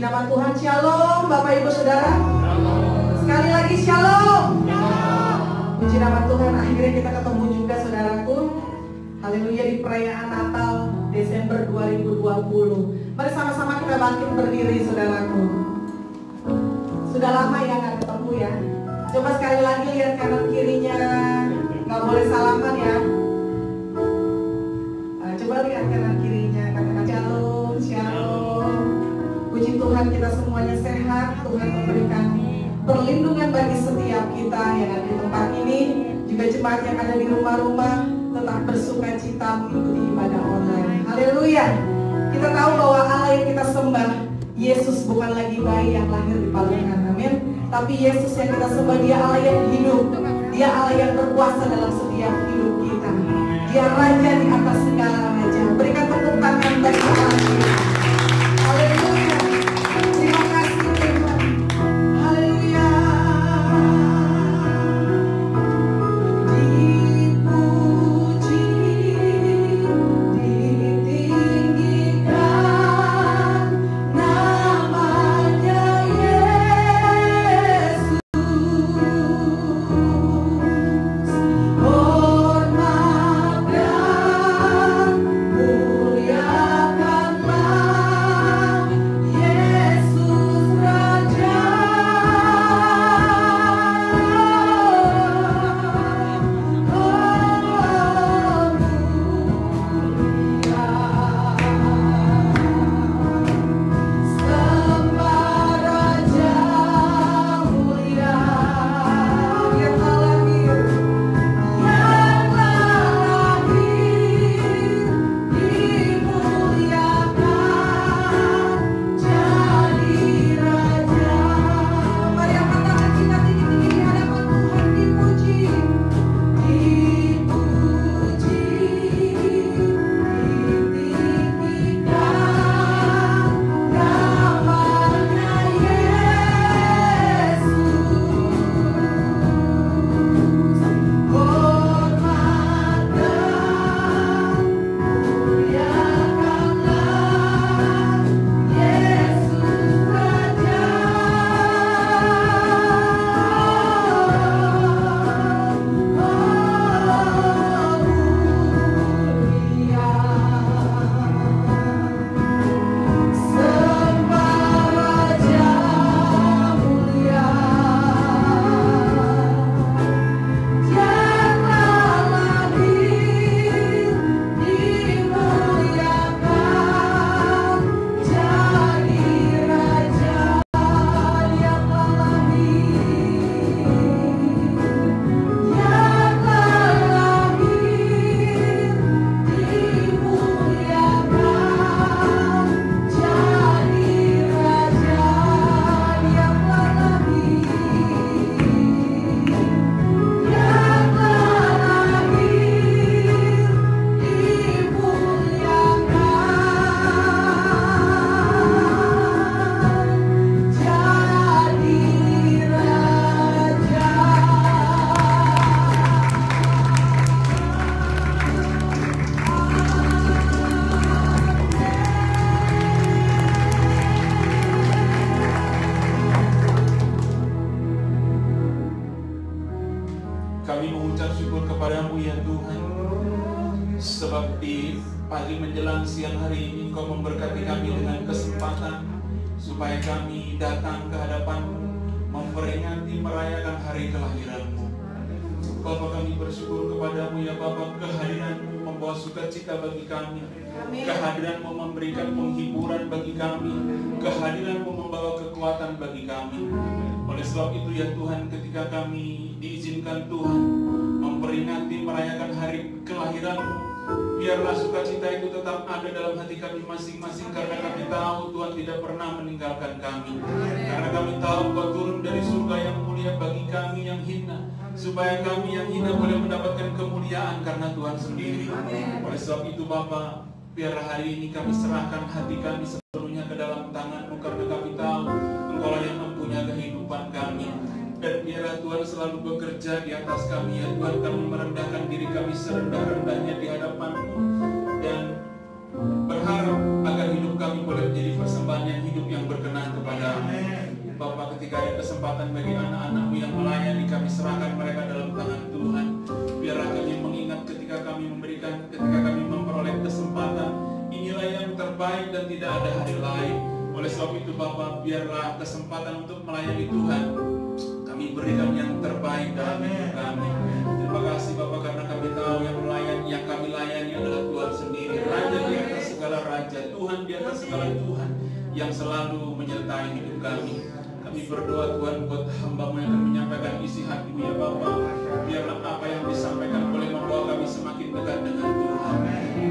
Puji nama Tuhan. Shalom Bapak Ibu Saudara. Sekali lagi shalom. Puji nama Tuhan, akhirnya kita ketemu juga saudaraku. Haleluya, di perayaan Natal Desember 2020. Mari sama-sama kita bangkit berdiri saudaraku. Sudah lama ya gak ketemu ya. Coba sekali lagi lihat kanan kirinya. Gak boleh salaman ya. Coba lihat kanan kirinya. Katakan shalom, shalom. Puji Tuhan kita semuanya sehat. Tuhan memberikan perlindungan bagi setiap kita yang ada di tempat ini. Juga jemaat yang ada di rumah-rumah tetap bersuka cita mengikuti ibadah online. Haleluya. Kita tahu bahwa Allah yang kita sembah, Yesus bukan lagi bayi yang lahir di palungan, amin. Tapi Yesus yang kita sembah, Dia Allah yang hidup. Dia Allah yang berkuasa dalam setiap hidup kita. Dia Raja di atas segala raja. Berikan tepuk tangan bagi Allah kita. Haleluya. Terima kasih Tuhan. Haleluya. Dipuji, ditinggikan namanya Yesus. Hormat dan muliakanlah Yesus Raja. Sembah Raja mulia yang lahir, dimuliakan jadi Raja. Mari angkat tangan kita tinggi-tinggi di hadapan Tuhan. Dipuji, dipuji, ditinggikan namanya Yesus. Hormat dan muliakanlah Yesus Raja. Sembah Raja mulia yang lahir, dimuliakan jadi Raja yang lahir, dimuliakan jadi Raja yang lahir, Kami mengucap syukur kepadamu ya Tuhan, sebab di pagi menjelang siang hari ini Engkau memberkati kami dengan kesempatan supaya kami datang ke hadapan-Mu, memperingati merayakan hari kelahiran-Mu. Bapa, kami bersyukur kepadamu ya Bapa, kehadiran-Mu membawa sukacita bagi kami, kehadiran-Mu memberikan penghiburan bagi kami, kehadiran-Mu membawa kekuatan bagi kami. Oleh sebab itu ya Tuhan, ketika kami diizinkan Tuhan memperingati merayakan hari kelahiran-Mu, biarlah sukacita itu tetap ada dalam hati kami masing-masing, karena kami tahu Tuhan tidak pernah meninggalkan kami. Karena kami tahu Kau turun dari surga yang mulia bagi kami yang hina, supaya kami yang hina boleh mendapatkan kemuliaan karena Tuhan sendiri. Oleh sebab itu Bapa, biarlah hari ini kami serahkan hati kami sepenuhnya ke dalam tangan-Mu, karena kami tahu Engkau yang mempunyai kehidupan kami. Dan biarlah Tuhan selalu bekerja di atas kami ya Tuhan. Kami merendahkan diri kami serendah-rendahnya di hadapan-Mu, dan berharap agar hidup kami boleh menjadi persembahan yang hidup yang berkenan kepada-Mu. Bapa, ketika ada kesempatan bagi anak-anak-Mu yang melayani, kami serahkan mereka dalam tangan Tuhan. Biarlah kami mengingat ketika kami memperoleh kesempatan, inilah yang terbaik dan tidak ada hari lain. Oleh sebab itu Bapa, biarlah kesempatan untuk melayani Tuhan kami berikan yang terbaik dalam hidup kami. Terima kasih Bapa, karena kami tahu yang kami layani adalah Tuhan sendiri, Raja di atas segala raja, Tuhan di atas segala Tuhan, yang selalu menyertai hidup kami. Kami berdoa Tuhan buat hamba-Mu yang akan menyampaikan isi hati-Mu ya Bapa. Biarlah apa yang disampaikan boleh membawa kami semakin dekat dengan Tuhan.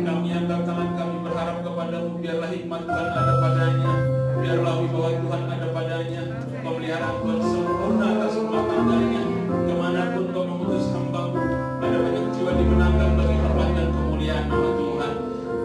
Kami angkat tangan kami berharap kepada-Mu, biarlah hikmat Tuhan ada padanya, biarlah wibawa Tuhan ada padanya, pemeliharaan Tuhan sempurna atas rumah tangganya. Kemanapun Kau mengutus hamba-Mu, ada banyak jiwa dimenangkan bagi hormat dan kemuliaan nama Tuhan.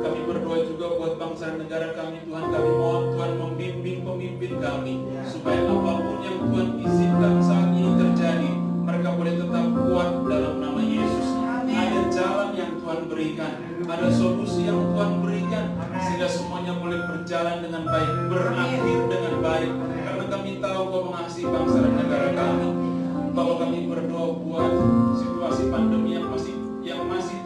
Kami berdoa juga buat bangsa dan negara kami Tuhan. Kami mohon Tuhan membimbing pemimpin kami, supaya apapun yang Tuhan izinkan saat ini terjadi, mereka boleh tetap kuat dalam nama Yesus. Ada jalan yang Tuhan berikan, ada solusi yang Tuhan berikan, sehingga semuanya boleh berjalan dengan baik, berakhir dengan baik. Karena kami tahu Kau mengasihi bangsa dan negara kami. Bapak, kami berdoa buat situasi pandemi yang masih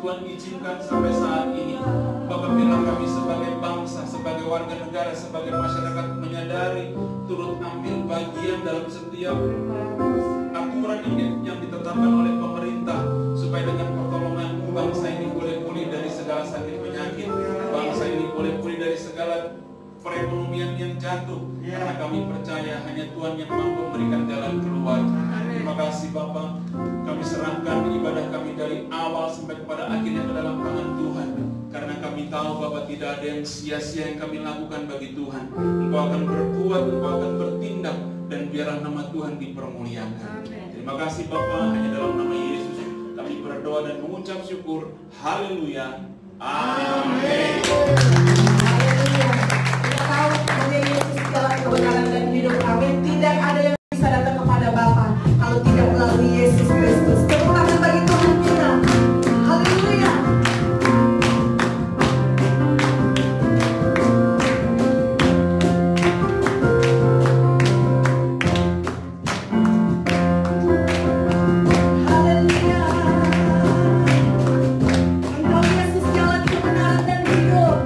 Tuhan izinkan sampai saat ini. Bapak, biarlah kami sebagai bangsa, sebagai warga negara, sebagai masyarakat menyadari, turut ambil bagian dalam setiap aturan yang ditetapkan oleh pemerintah, supaya dengan pertolongan-Mu bangsa ini boleh pulih dari segala sakit penyakit, bangsa ini boleh pulih dari segala perekonomian yang jatuh. Karena kami percaya hanya Tuhan yang mampu memberikan jalan keluar. Terima kasih Bapa, kami serahkan ibadah kami dari awal sampai kepada akhirnya ke dalam tangan Tuhan. Karena kami tahu Bapa, tidak ada yang sia-sia yang kami lakukan bagi Tuhan. Engkau akan berbuat, Engkau akan bertindak, dan biarlah nama Tuhan dipermuliakan. Terima kasih Bapa, hanya dalam nama Yesus kami berdoa dan mengucap syukur. Haleluya. Amin. Kita tahu hanya Yesus segala kebenaran dan hidup. Amin. Tidak ada yang bisa datang kepada Bapa kalau tidak melalui Yesus Kristus. Tepuk tangan bagi Tuhan kita. Haleluya. Haleluya. Engkau Yesus jalan kebenaran dan hidup.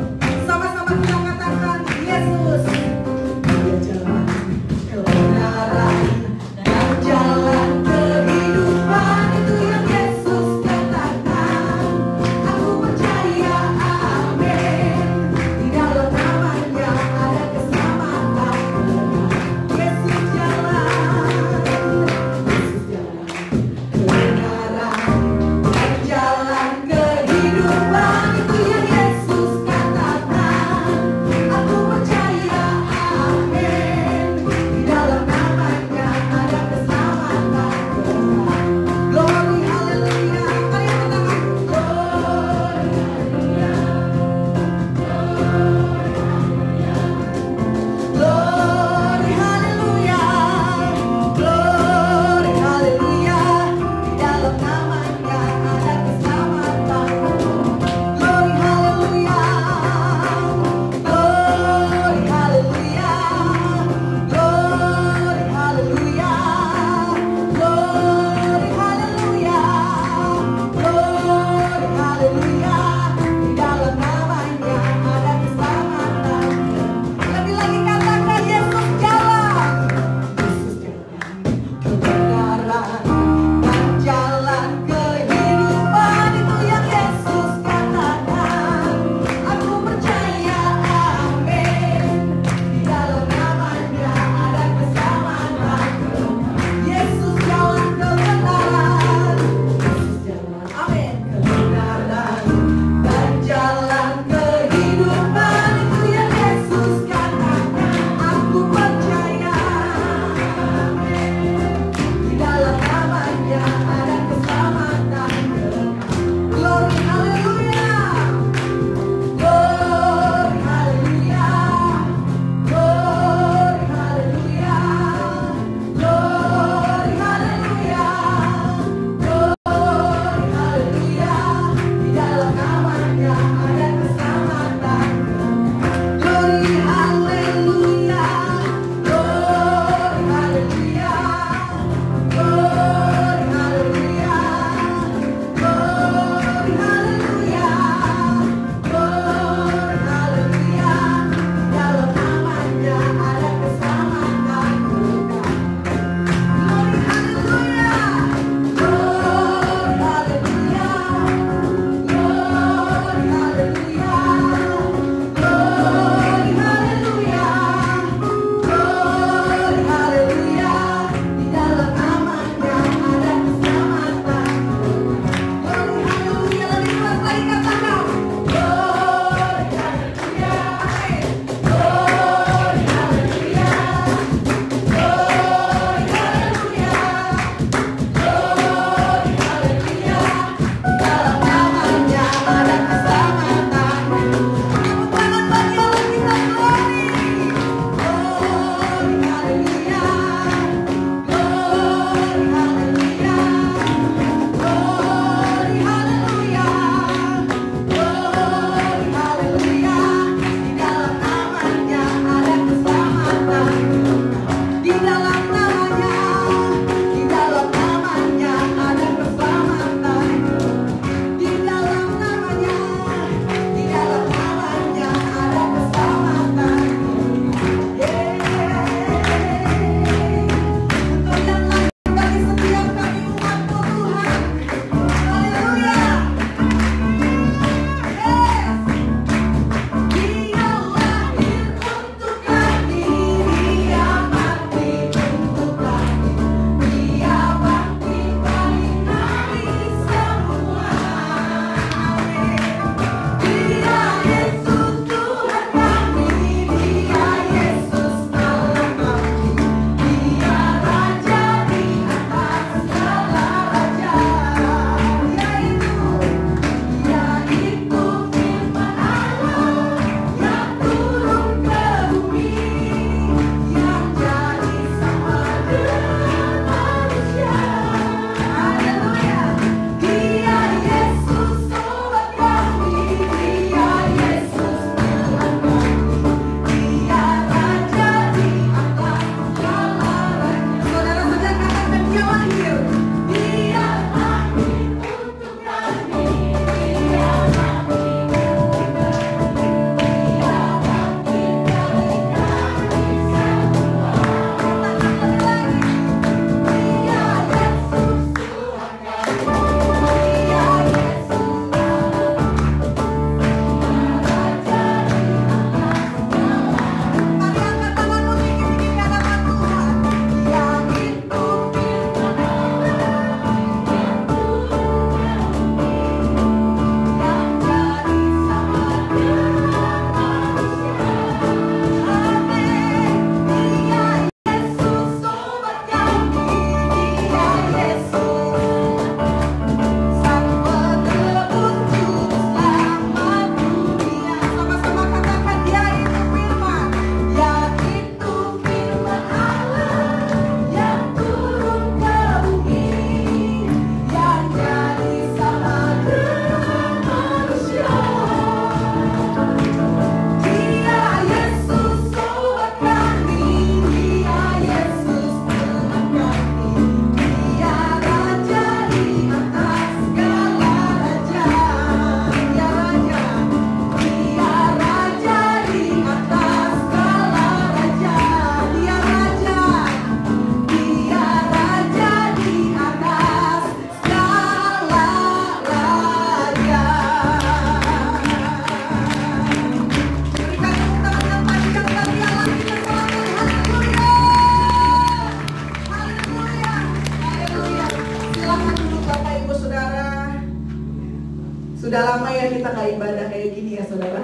Sudah lama ya kita gak ibadah kayak gini ya saudara.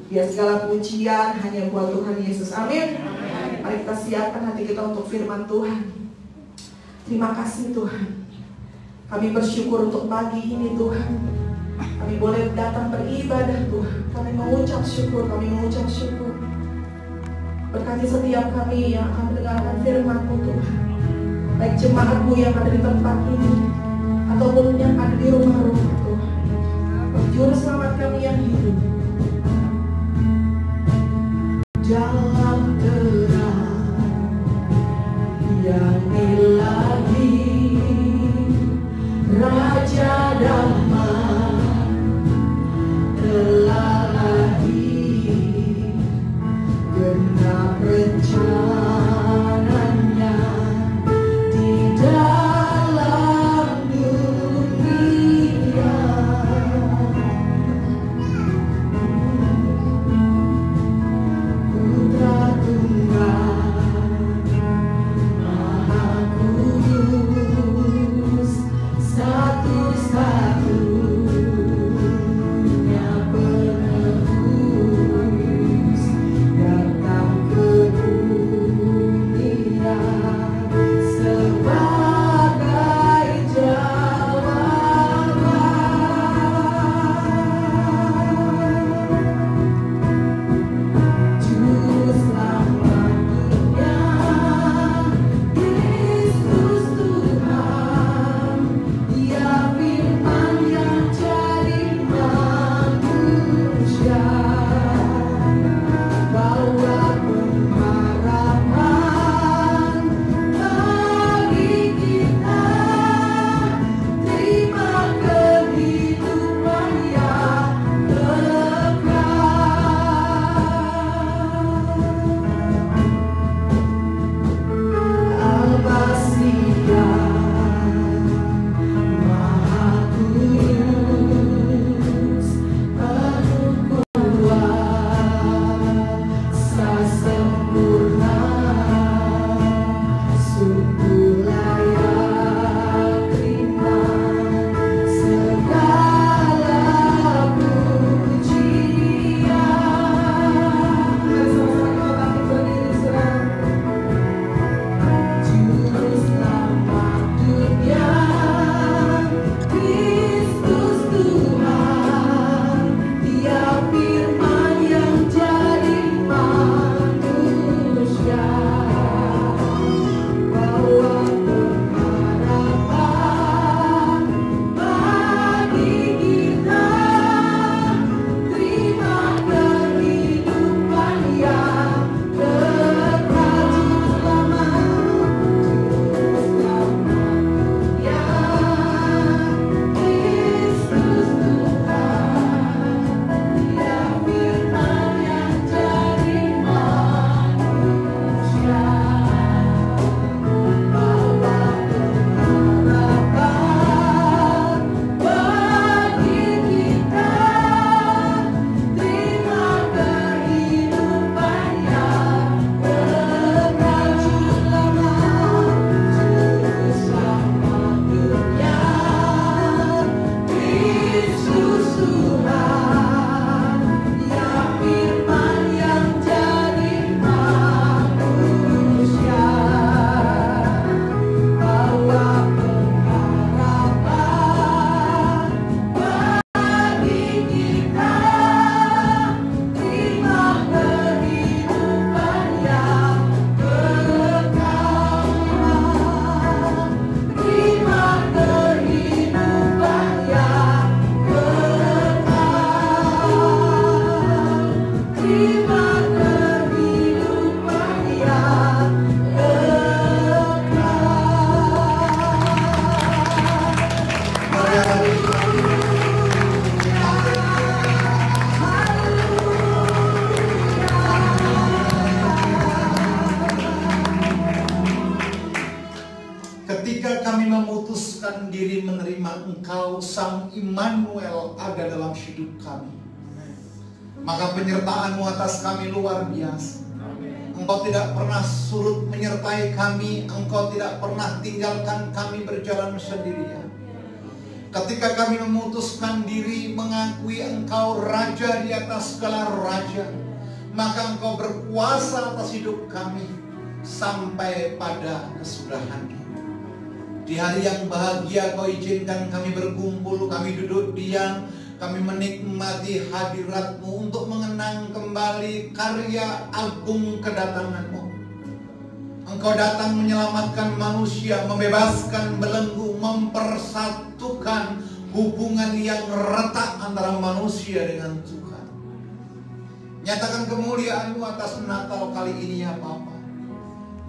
Ya segala pujian hanya buat Tuhan Yesus. Amin. Mari kita siapkan hati kita untuk firman Tuhan. Terima kasih Tuhan. Kami bersyukur untuk pagi ini Tuhan. Kami boleh datang beribadah Tuhan. Kami mengucap syukur, Berkati setiap kami yang akan mendengarkan firman-Mu Tuhan. Baik jemaat-Mu yang ada di tempat ini ataupun yang ada di rumah-rumah Tuhan. Juru selamat kami yang hidup dalam terang yang ilahi, Raja damai telah lahir, genap rencananya di dalam dunia. Putra Tunggal Maha Kudus, satu-satunya penebus datang ke dunia sebagai jawaban. Juru selamat dunia, Kristus Tuhan, Dia firman yang jadi manusia, bawa pengharapan bagi kita, terima kehidupan yang kekal. Al-Masih Maha Kudus, penuh kuasa sempurna, sungguh layak terima segala pujian. Mari sama-sama kita berdiri saudara. Juru selamat dunia, Kristus Tuhan, Dia firman yang jadi manusia, bawa pengharapan bagi kita, terima kehidupan yang kekal. Juru selamat dunia, Kristus Tuhan, Dia firman yang jadi manusia, bawa pengharapan bagi kita, terima kehidupan yang kekal. Juru selamat dunia, Kristus Tuhan, Dia firman yang jadi manusia, bawa pengharapan bagi kita, terima kehidupan yang kekal, terima kehidupan yang kekal, terima kehidupan yang Ketika kami memutuskan diri menerima Engkau, Sang Immanuel, ada dalam hidup kami, maka penyertaan-Mu atas kami luar biasa. Engkau tidak pernah surut menyertai kami, Engkau tidak pernah tinggalkan kami berjalan sendirian. ketika kami memutuskan diri mengakui Engkau Raja di atas segala raja, maka Engkau berkuasa atas hidup kami sampai pada kesudahan. Di hari yang bahagia Kau izinkan kami berkumpul, kami duduk diam, kami menikmati hadirat-Mu untuk mengenang kembali karya agung kedatangan-Mu. Engkau datang menyelamatkan manusia, membebaskan belenggu, mempersatukan hubungan yang retak antara manusia dengan Tuhan. Nyatakan kemuliaan-Mu atas Natal kali ini ya Bapa.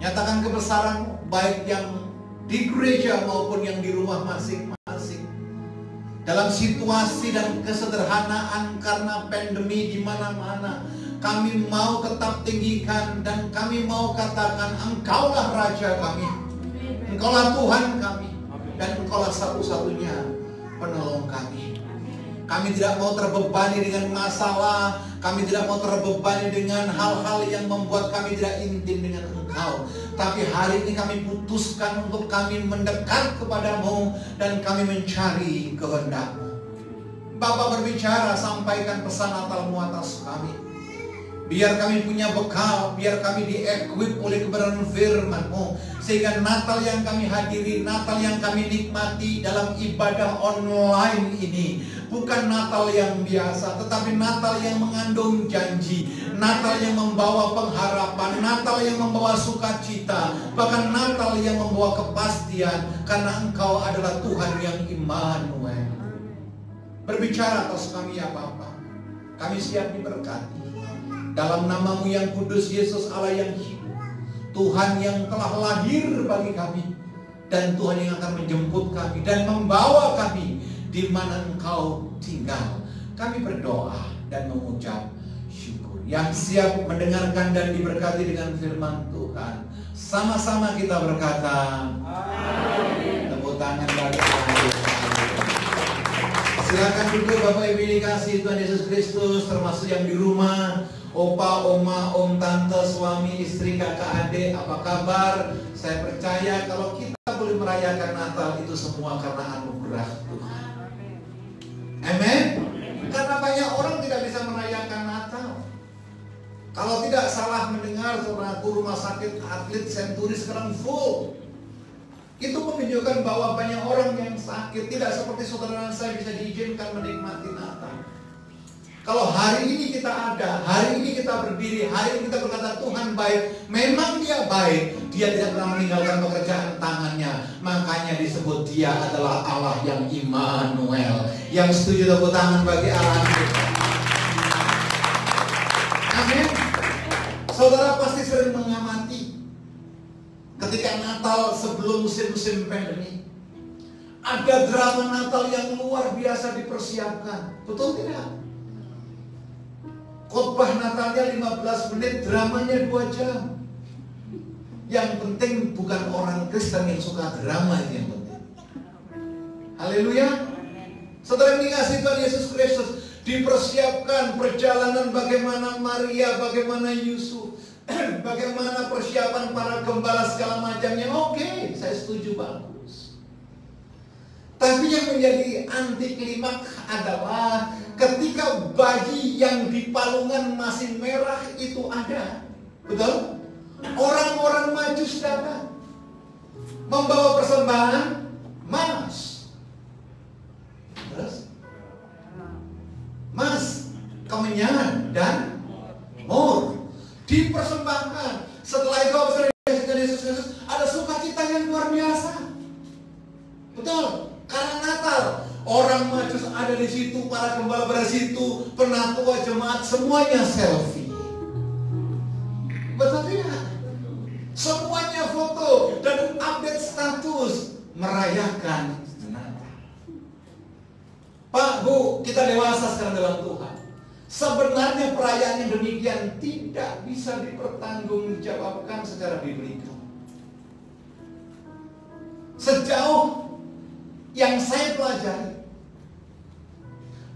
Nyatakan kebesaran-Mu baik yang di gereja maupun yang di rumah masing-masing. Dalam situasi dan kesederhanaan karena pandemi di mana-mana, kami mau tetap tinggikan dan kami mau katakan Engkaulah Raja kami, Engkaulah Tuhan kami, dan Engkaulah satu-satunya penolong kami. Kami tidak mau terbebani dengan masalah, kami tidak mau terbebani dengan hal-hal yang membuat kami tidak intim dengan Engkau. Tapi hari ini kami putuskan untuk kami mendekat kepadamu dan kami mencari kehendak-Mu. Bapa berbicara, sampaikan pesan Natal-Mu atas kami. Biar kami punya bekal, biar kami di-equip oleh kebenaran firman-Mu, sehingga Natal yang kami hadiri, Natal yang kami nikmati dalam ibadah online ini bukan Natal yang biasa, tetapi Natal yang mengandung janji, Natal yang membawa pengharapan, Natal yang membawa sukacita, bahkan Natal yang membawa kepastian, karena Engkau adalah Tuhan yang Immanuel. Berbicara atas kami ya Bapa, kami siap diberkati. Dalam nama-Mu yang kudus, Yesus Allah yang hidup, Tuhan yang telah lahir bagi kami, dan Tuhan yang akan menjemput kami dan membawa kami di mana Engkau tinggal. Kami berdoa dan mengucap syukur. Yang siap mendengarkan dan diberkati dengan firman Tuhan, sama-sama kita berkata amin. Tepuk tangan bagi Tuhan. Silakan duduk Bapak Ibu dikasihi Tuhan Yesus Kristus, termasuk yang di rumah. Opa, oma, om, tante, suami, istri, kakak, adik, apa kabar? Saya percaya kalau kita boleh merayakan Natal itu semua karena anugerah Tuhan. Amin. Karena banyak orang tidak bisa merayakan Natal. Kalau tidak salah mendengar, saudaraku, rumah sakit atlet Senturi sekarang full. Itu menunjukkan bahwa banyak orang yang sakit. Tidak seperti saudara saya bisa diizinkan menikmati Natal. Kalau hari ini kita ada, hari ini kita berdiri, hari ini kita berkata Tuhan baik, memang Dia baik. Dia tidak pernah meninggalkan pekerjaan tangannya. Makanya disebut Dia adalah Allah yang Immanuel. Yang setuju tepuk tangan bagi Allah kita. Amin. Saudara pasti sering mengamati ketika Natal sebelum musim-musim pandemi, ada drama Natal yang luar biasa dipersiapkan. Betul tidak? Khotbah Natalnya 15 menit, dramanya 2 jam. Yang penting bukan orang Kristen yang suka drama, itu yang penting. Haleluya. Saudara yang dikasihi Tuhan Yesus Kristus, dipersiapkan perjalanan bagaimana Maria, bagaimana Yusuf, bagaimana persiapan para gembala segala macamnya. Oke, saya setuju, bagus. Tapi yang menjadi anti klimaks adalah ketika bayi yang di palungan masih merah itu ada. Betul? Orang-orang Majus datang membawa persembahan mas. Terus? Mas, kemenyan dan mur dipersembahkan. Setelah itu Yesus ada sukacita yang luar biasa. Betul? Karena Natal, orang Majus ada di situ, para gembala berada di situ, penatua jemaat semuanya selfie. Betul tidak? Semuanya foto dan update status merayakan Natal. Pak, Bu, kita dewasa sekarang dalam Tuhan. Sebenarnya perayaan yang demikian tidak bisa dipertanggungjawabkan secara biblikal. Sejauh yang saya pelajari,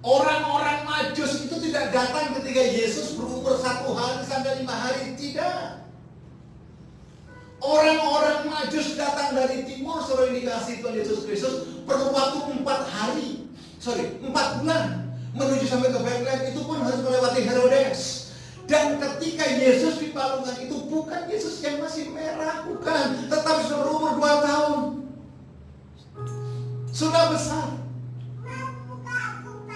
orang-orang Majus itu tidak datang ketika Yesus berumur 1 hari sampai 5 hari, tidak. Orang-orang Majus datang dari timur, saudara, dikasih Tuhan Yesus Kristus perlu waktu 4 bulan menuju sampai ke Bethlehem. Itu pun harus melewati Herodes. Dan ketika Yesus dipalungkan itu bukan Yesus yang masih merah, bukan, tetapi sudah berumur 2 tahun, sudah besar.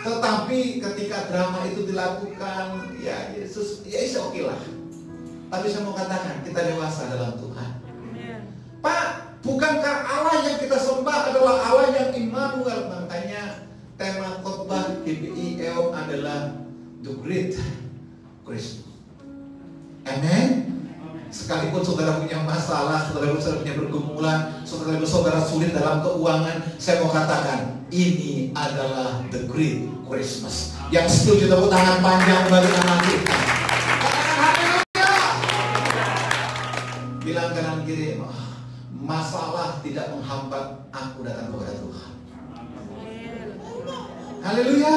Tetapi ketika drama itu dilakukan, ya Yesus, ya oke lah. Tapi saya mau katakan, kita dewasa dalam Tuhan. Pak, bukankah Allah yang kita sembah adalah Allah yang Immanuel? Makanya tema khotbah GBI EOM adalah The Great Christmas. Amen. Sekalipun saudara punya masalah, saudara punya pergumulan, saudara sulit dalam keuangan, saya mau katakan, ini adalah The Great Christmas. Yang setuju tepuk tangan panjang bagi anak kita. Bilang kanan kiri, masalah tidak menghambat aku datang kepada Tuhan. Haleluya.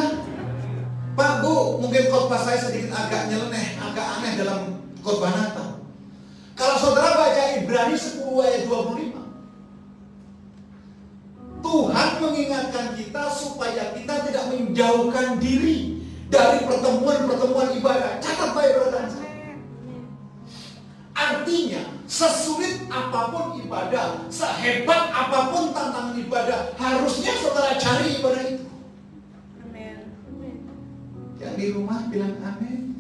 Pak, Bu, mungkin khotbah saya sedikit agak nyeleneh, agak aneh dalam khotbah Natal. Kalau saudara baca Ibrani 10 ayat 25, Tuhan mengingatkan kita supaya kita tidak menjauhkan diri dari pertemuan-pertemuan ibadah. Catat baik-baik saya. Artinya, sesulit apapun ibadah, sehebat apapun tantangan ibadah, harusnya saudara cari ibadah itu. Amin. Yang di rumah bilang amin.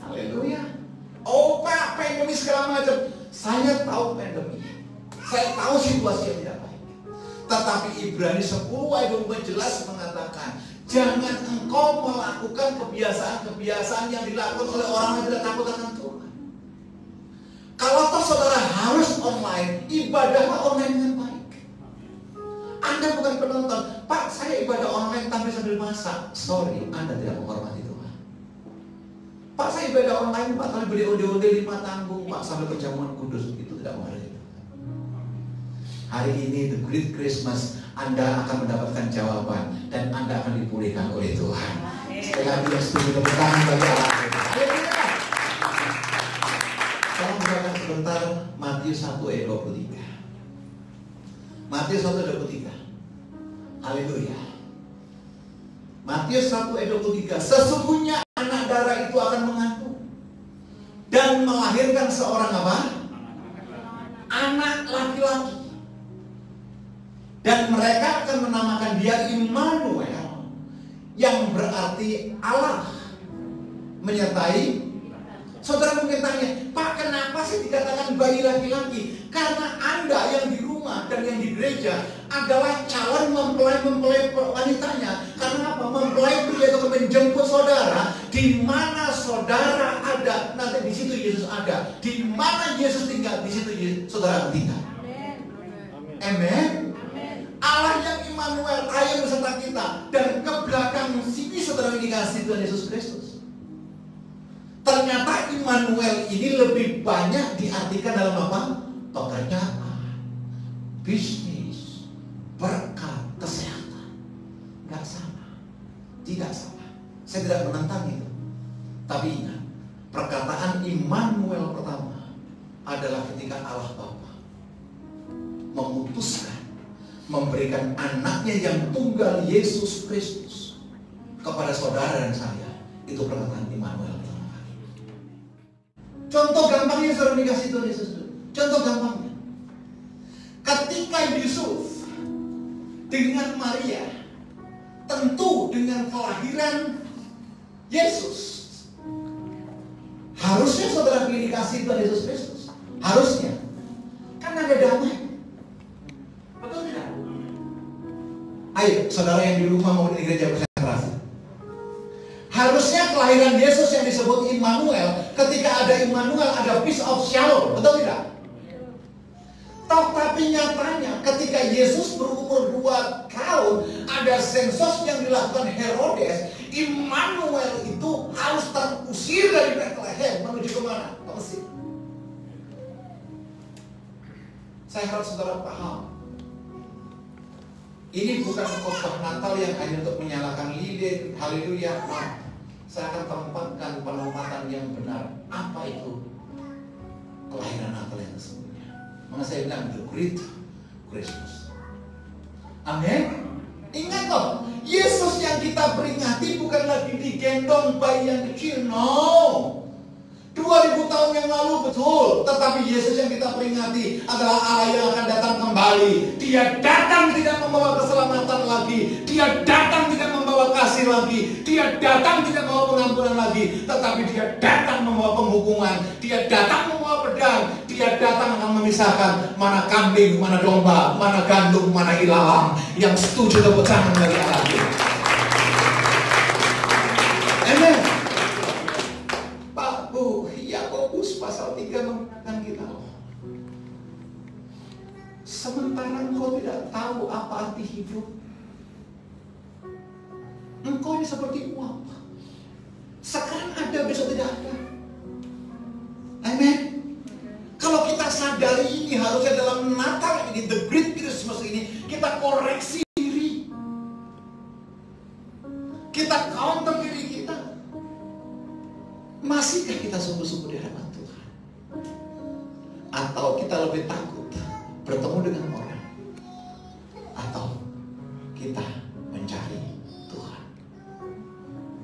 Haleluya. Oh Pak, pandemi segala macam. Saya tahu pandemi, saya tahu situasi yang tidak baik. Tetapi Ibrani 10 ayat 24 jelas mengatakan, jangan engkau melakukan kebiasaan-kebiasaan yang dilakukan oleh orang yang tidak takut akan Tuhan. Kalau toh saudara harus online, ibadahlah online dengan baik. Anda bukan penonton. Pak, saya ibadah online tapi sambil masak. Sorry, Anda tidak menghormati Tuhan. Pak, saya ibadah online, Pak, tapi beli onde-onde 5 tanggung, Pak, sambil perjamuan kudus. Itu tidak menghormati Tuhan. Hari ini The Great Christmas, Anda akan mendapatkan jawaban dan Anda akan dipulihkan oleh Tuhan. Sekali lagi yang setuju, tepuk tangan bagi Allah. Tolong bukakan sebentar Matius 1 ayat 23. Matius 1 ayat 23. Haleluya. Matius 1 ayat 23. Sesungguhnya anak darah itu akan mengandung dan melahirkan seorang apa? Anak laki-laki. Dan mereka akan menamakan dia Immanuel, yang berarti Allah menyertai. Saudara mungkin tanya, Pak, kenapa sih dikatakan bayi laki-laki? Karena Anda yang di rumah dan yang di gereja adalah calon mempelai wanitanya. Karena apa? Mempelai pria itu menjemput saudara. Di mana saudara ada, nanti di situ Yesus ada. Di mana Yesus tinggal, di situ saudara tinggal. Amin. Allah yang Immanuel, Allah yang beserta kita. Dan ke belakang sini saudara dikasih Tuhan Yesus Kristus. Ternyata Immanuel ini lebih banyak diartikan dalam apa? Pekerjaan, bisnis, berkat, kesehatan. Gak salah, tidak salah. Saya tidak menentang itu. Tapi ingat, perkataan Immanuel pertama adalah ketika Allah Bapa memutuskan memberikan anaknya yang tunggal Yesus Kristus kepada saudara dan saya. Itu perkataan Immanuel. Contoh gampangnya saudara dikasih Tuhan Yesus. Contoh gampangnya, ketika Yusuf dengan Maria, tentu dengan kelahiran Yesus, harusnya saudara pilih kasih Tuhan Yesus Kristus. Harusnya, kan ada damai. Betul tidak? Ayo, saudara yang di rumah mau di gereja konsentrasi. Harusnya kelahiran Yesus yang disebut Immanuel, ketika ada Immanuel ada peace of shalom, betul tidak? Tapi nyatanya ketika Yesus berumur 2 tahun, ada sensus yang dilakukan Herodes. Immanuel itu harus terusir dari Bethlehem menuju kemana? Ke Mesir. Saya harap saudara paham. Ini bukan khotbah Natal yang hanya untuk menyalakan lilin, haleluya. Nah, saya akan tempatkan penempatan yang benar. Apa itu kelahiran Natal yang sesungguhnya? Maka saya bilang the great Christmas. Amin. Ingat loh, Yesus yang kita peringati bukan lagi digendong bayi yang kecil, no. 2000 tahun yang lalu betul, tetapi Yesus yang kita peringati adalah Allah yang akan datang kembali. Dia datang tidak membawa keselamatan lagi, Dia datang tidak membawa kasih lagi, Dia datang tidak membawa pengampunan lagi, tetapi Dia datang membawa penghukuman. Dia datang membawa pedang. Dia datang akan memisahkan mana kambing, mana domba, mana gandum, mana ilalang. Yang setuju tepuk tangan dari Allah. Amen. Pak, Bu, Yakobus pasal 3 mengatakan kita loh. Sementara engkau tidak tahu apa arti hidup, engkau ini seperti uap. Sekarang ada, besok tidak ada. Amen. Kalau kita sadari ini, harusnya dalam Natal ini, the great Christmas ini, kita koreksi diri. Kita counter diri kita. Masihkah kita sungguh-sungguh di hadapan Tuhan? Atau kita lebih takut bertemu dengan orang? Atau kita mencari Tuhan?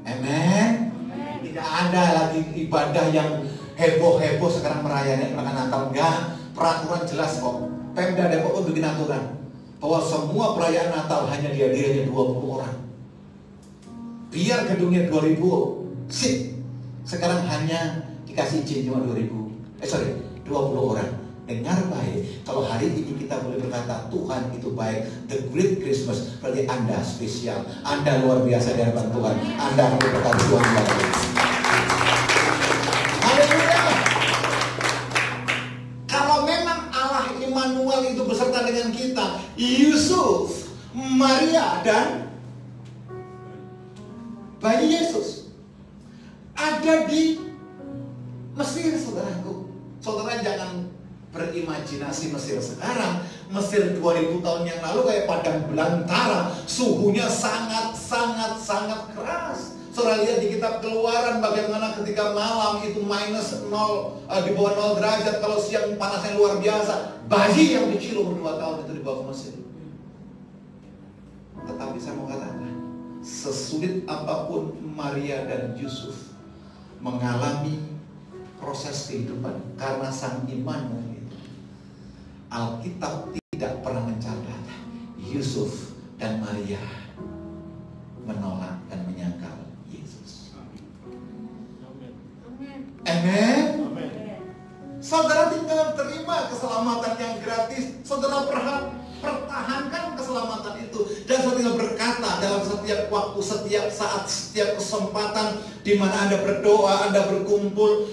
Amen. Tidak ada lagi ibadah yang heboh-heboh sekarang merayakan Natal. Enggak, peraturan jelas kok. Pemda Depok pun bikin aturan bahwa semua perayaan Natal hanya dihadiri 20 orang. Biar gedungnya 2000 sip. Sekarang hanya dikasih izin cuma 20 orang. Dengar baik, kalau hari ini kita boleh berkata Tuhan itu baik, the great Christmas, berarti Anda spesial, Anda luar biasa di hadapan Tuhan, Anda akan berkata Tuhan baik. Haleluya. Kalau memang Allah Immanuel itu beserta dengan kita, Yusuf, Maria, dan bayi Yesus ada di Mesir, saudaraku. Saudara jangan berimajinasi Mesir sekarang. Mesir 2000 tahun yang lalu kayak padang belantara, suhunya sangat keras. Saudara lihat di kitab Keluaran bagaimana ketika malam itu minus 0, di bawah 0 derajat. Kalau siang panasnya luar biasa. Bayi yang kecil umur 2 tahun itu dibawa ke Mesir. Tetapi saya mau katakan, sesulit apapun Maria dan Yusuf mengalami proses kehidupan karena sang Immanuel itu, Alkitab tidak pernah mencatat Yusuf dan Maria menolak dan menyangkal Yesus. Amen. Saudara tinggal terima keselamatan yang gratis. Saudara pertahankan keselamatan itu. Dan saya tinggal berkata dalam setiap waktu, setiap saat, setiap kesempatan di mana Anda berdoa, Anda berkumpul,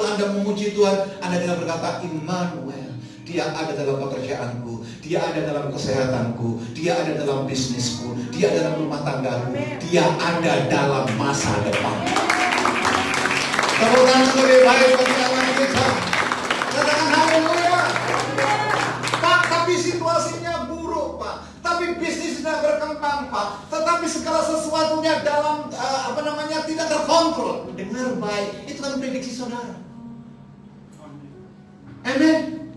Anda memuji Tuhan, Anda tinggal berkata Immanuel. Dia ada dalam pekerjaanku, Dia ada dalam kesehatanku, Dia ada dalam bisnisku, Dia ada dalam rumah tanggaku, Dia ada dalam masa depan. Tepuk tangan lebih baik bagi Allah kita. Katakan haleluya. Pak, tapi situasinya buruk, Pak. Tapi bisnisnya berkembang, Pak. Tetapi segala sesuatunya dalam tidak terkontrol. Dengar baik, itu kan prediksi saudara. Amin.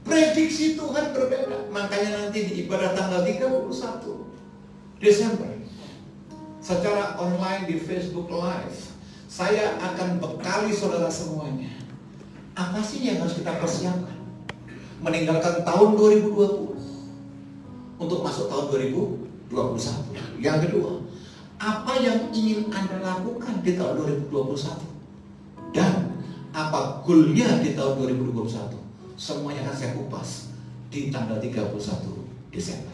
Prediksi Tuhan berbeda. Makanya nanti di ibadah tanggal 31 Desember secara online di Facebook Live, saya akan bekali saudara semuanya. Apa sih yang harus kita persiapkan? Meninggalkan tahun 2020 untuk masuk tahun 2021. Yang kedua, apa yang ingin Anda lakukan di tahun 2021? Dan apa goalnya di tahun 2021? Semuanya akan saya kupas di tanggal 31 Desember.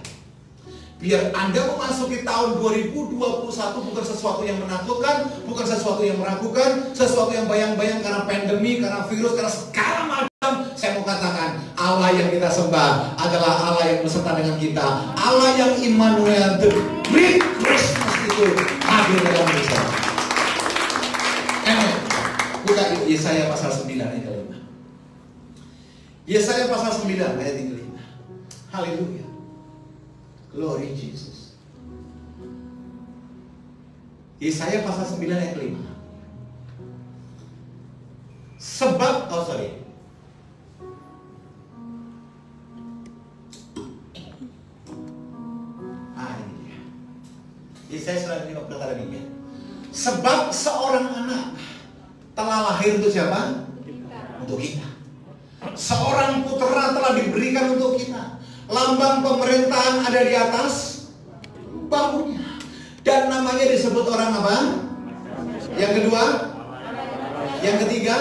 Biar Anda memasuki tahun 2021 bukan sesuatu yang menakutkan, bukan sesuatu yang meragukan, sesuatu yang bayang-bayang karena pandemi, karena virus, karena segala macam. Saya mau katakan, Allah yang kita sembah adalah Allah yang beserta dengan kita. Allah yang Immanuel, the great Christmas itu hadir dalam kita. Amen. Buka Yesaya pasal 9 ayat 5. Yesaya pasal 9 ayat 5. Haleluya. Glory Jesus. Yesaya pasal 9 ayat 5. Jadi saya selalu berkata demikian. Sebab seorang anak telah lahir untuk siapa? Untuk kita. Seorang putra telah diberikan untuk kita. Lambang pemerintahan ada di atas bahunya. Dan namanya disebut orang apa? Yang kedua? Yang ketiga?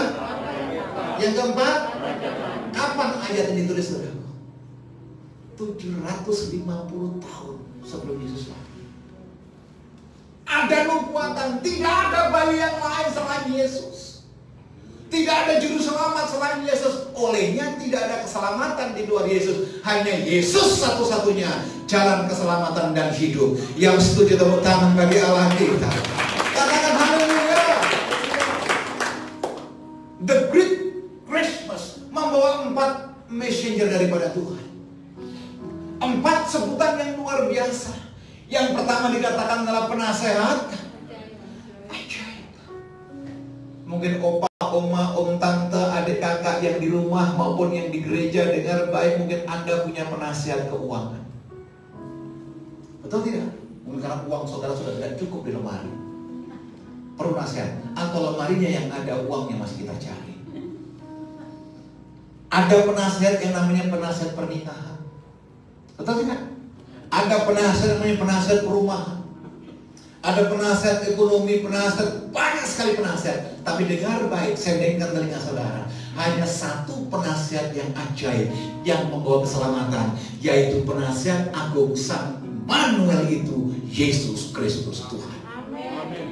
Yang keempat? Kapan ayat ini ditulis, saudara? 750 tahun sebelum Yesus lahir. Ada nubuatan, tidak ada bayi yang lain selain Yesus. Tidak ada juru selamat selain Yesus. Olehnya tidak ada keselamatan di luar Yesus. Hanya Yesus satu-satunya jalan keselamatan dan hidup. Yang setuju tepuk tangan bagi Allah kita. Katakan haleluya. The Great Christmas membawa 4 messenger daripada Tuhan. 4 sebutan yang luar biasa. Yang pertama dikatakan adalah penasehat. Ajaib. Mungkin opa, oma, om, tante, adik, kakak yang di rumah maupun yang di gereja dengar baik, mungkin Anda punya penasihat keuangan. Betul tidak? Mungkin karena uang saudara sudah tidak cukup di lemari. Perlu nasihat. Atau lemarinya yang ada uangnya masih kita cari. Ada penasihat yang namanya penasihat pernikahan. Betul tidak? Ada penasihat namanya penasihat perumahan. Ada penasihat ekonomi, penasihat, banyak sekali penasihat. Tapi dengar baik, sendengkan telinga saudara. Hanya satu penasihat yang ajaib, yang membawa keselamatan, yaitu penasihat agung Sang Immanuel, itu Yesus Kristus Tuhan. Amin.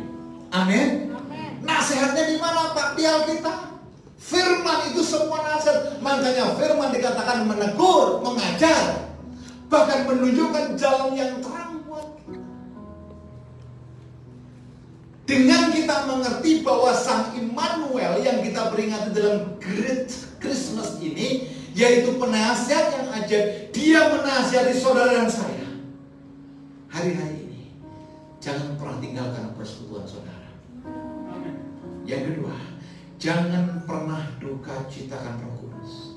Amin. Nasihatnya di mana, Pak? Di Alkitab. Firman itu semua nasihat. Makanya firman dikatakan menegur, mengajar, bahkan menunjukkan jalan yang terang buat kita. Dengan kita mengerti bahwa Sang Immanuel yang kita peringati dalam Great Christmas ini, yaitu penasihat yang ajaib. Dia menasihati saudara dan saya. Hari-hari ini jangan pernah tinggalkan persekutuan saudara. Yang kedua, jangan pernah duka citakan Roh Kudus.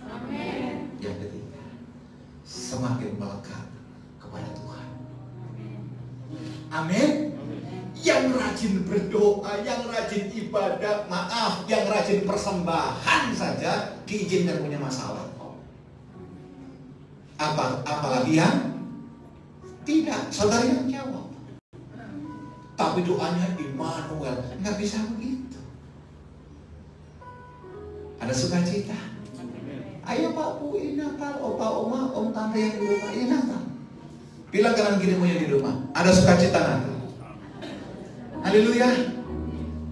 Amin. Yang ketiga, semakin melekat kepada Tuhan. Amin. Yang rajin berdoa, yang rajin ibadah, yang rajin persembahan saja diizinkan punya masalah. Apalagi yang tidak, saudara yang jawab. Tapi doanya Immanuel, nggak bisa begitu. Ada sukacita. Ayo Pak Bu, ini Natal, opa, oma, om, tante yang di rumah, ini Natal. Bilang kanan kirimu yang di rumah, ada sukacita Natal. Haleluya.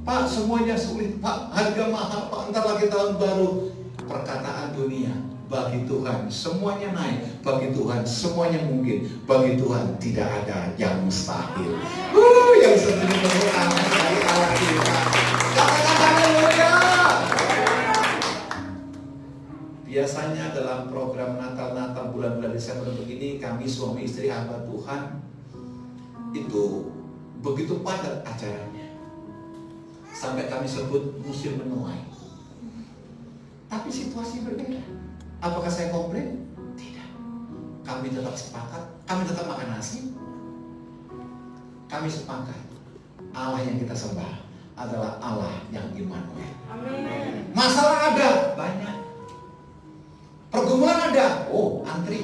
Pak, semuanya sulit Pak, harga mahal Pak, ntar lagi tahun baru. Perkataan dunia, bagi Tuhan semuanya naik, bagi Tuhan semuanya mungkin, bagi Tuhan tidak ada yang mustahil. Yang setuju tepuk tangan dari Allah kita. Katakan haleluya. Biasanya dalam program Natal bulan-bulan Desember begini, kami suami istri hamba Tuhan itu begitu padat acaranya, sampai kami sebut musim menuai. Tapi situasi berbeda. Apakah saya komplain? Tidak. Kami tetap sepakat, kami tetap makan nasi. Kami sepakat, Allah yang kita sembah adalah Allah yang Immanuel. Amin. Masalah ada banyak. Pergumulan ada, oh antri.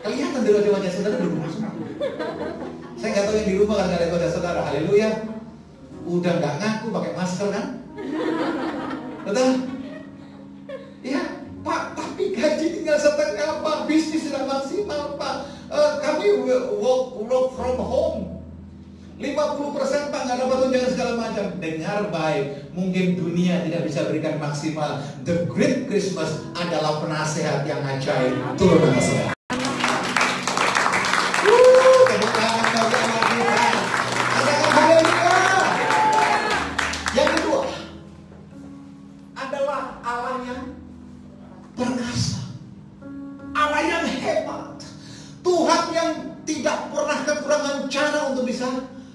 Kelihatan di wajah saudara bergumul semua. Saya nggak tahu yang di rumah kan nggak ada wajah saudara. Haleluya. Udah nggak ngaku pakai masker kan? Betul? Ya, Pak. Tapi gaji tinggal setengah Pak. Bisnis tidak maksimal Pak. Kami work from home. 50% Pak nggak dapat tunjangan segala macam. Dengar baik, mungkin dunia tidak bisa berikan maksimal. The Great Christmas adalah penasehat yang ajaib. Turun ke saudara. Yang kedua adalah Allah yang perkasa, Allah yang hebat, Tuhan yang tidak pernah kekurangan cara untuk bisa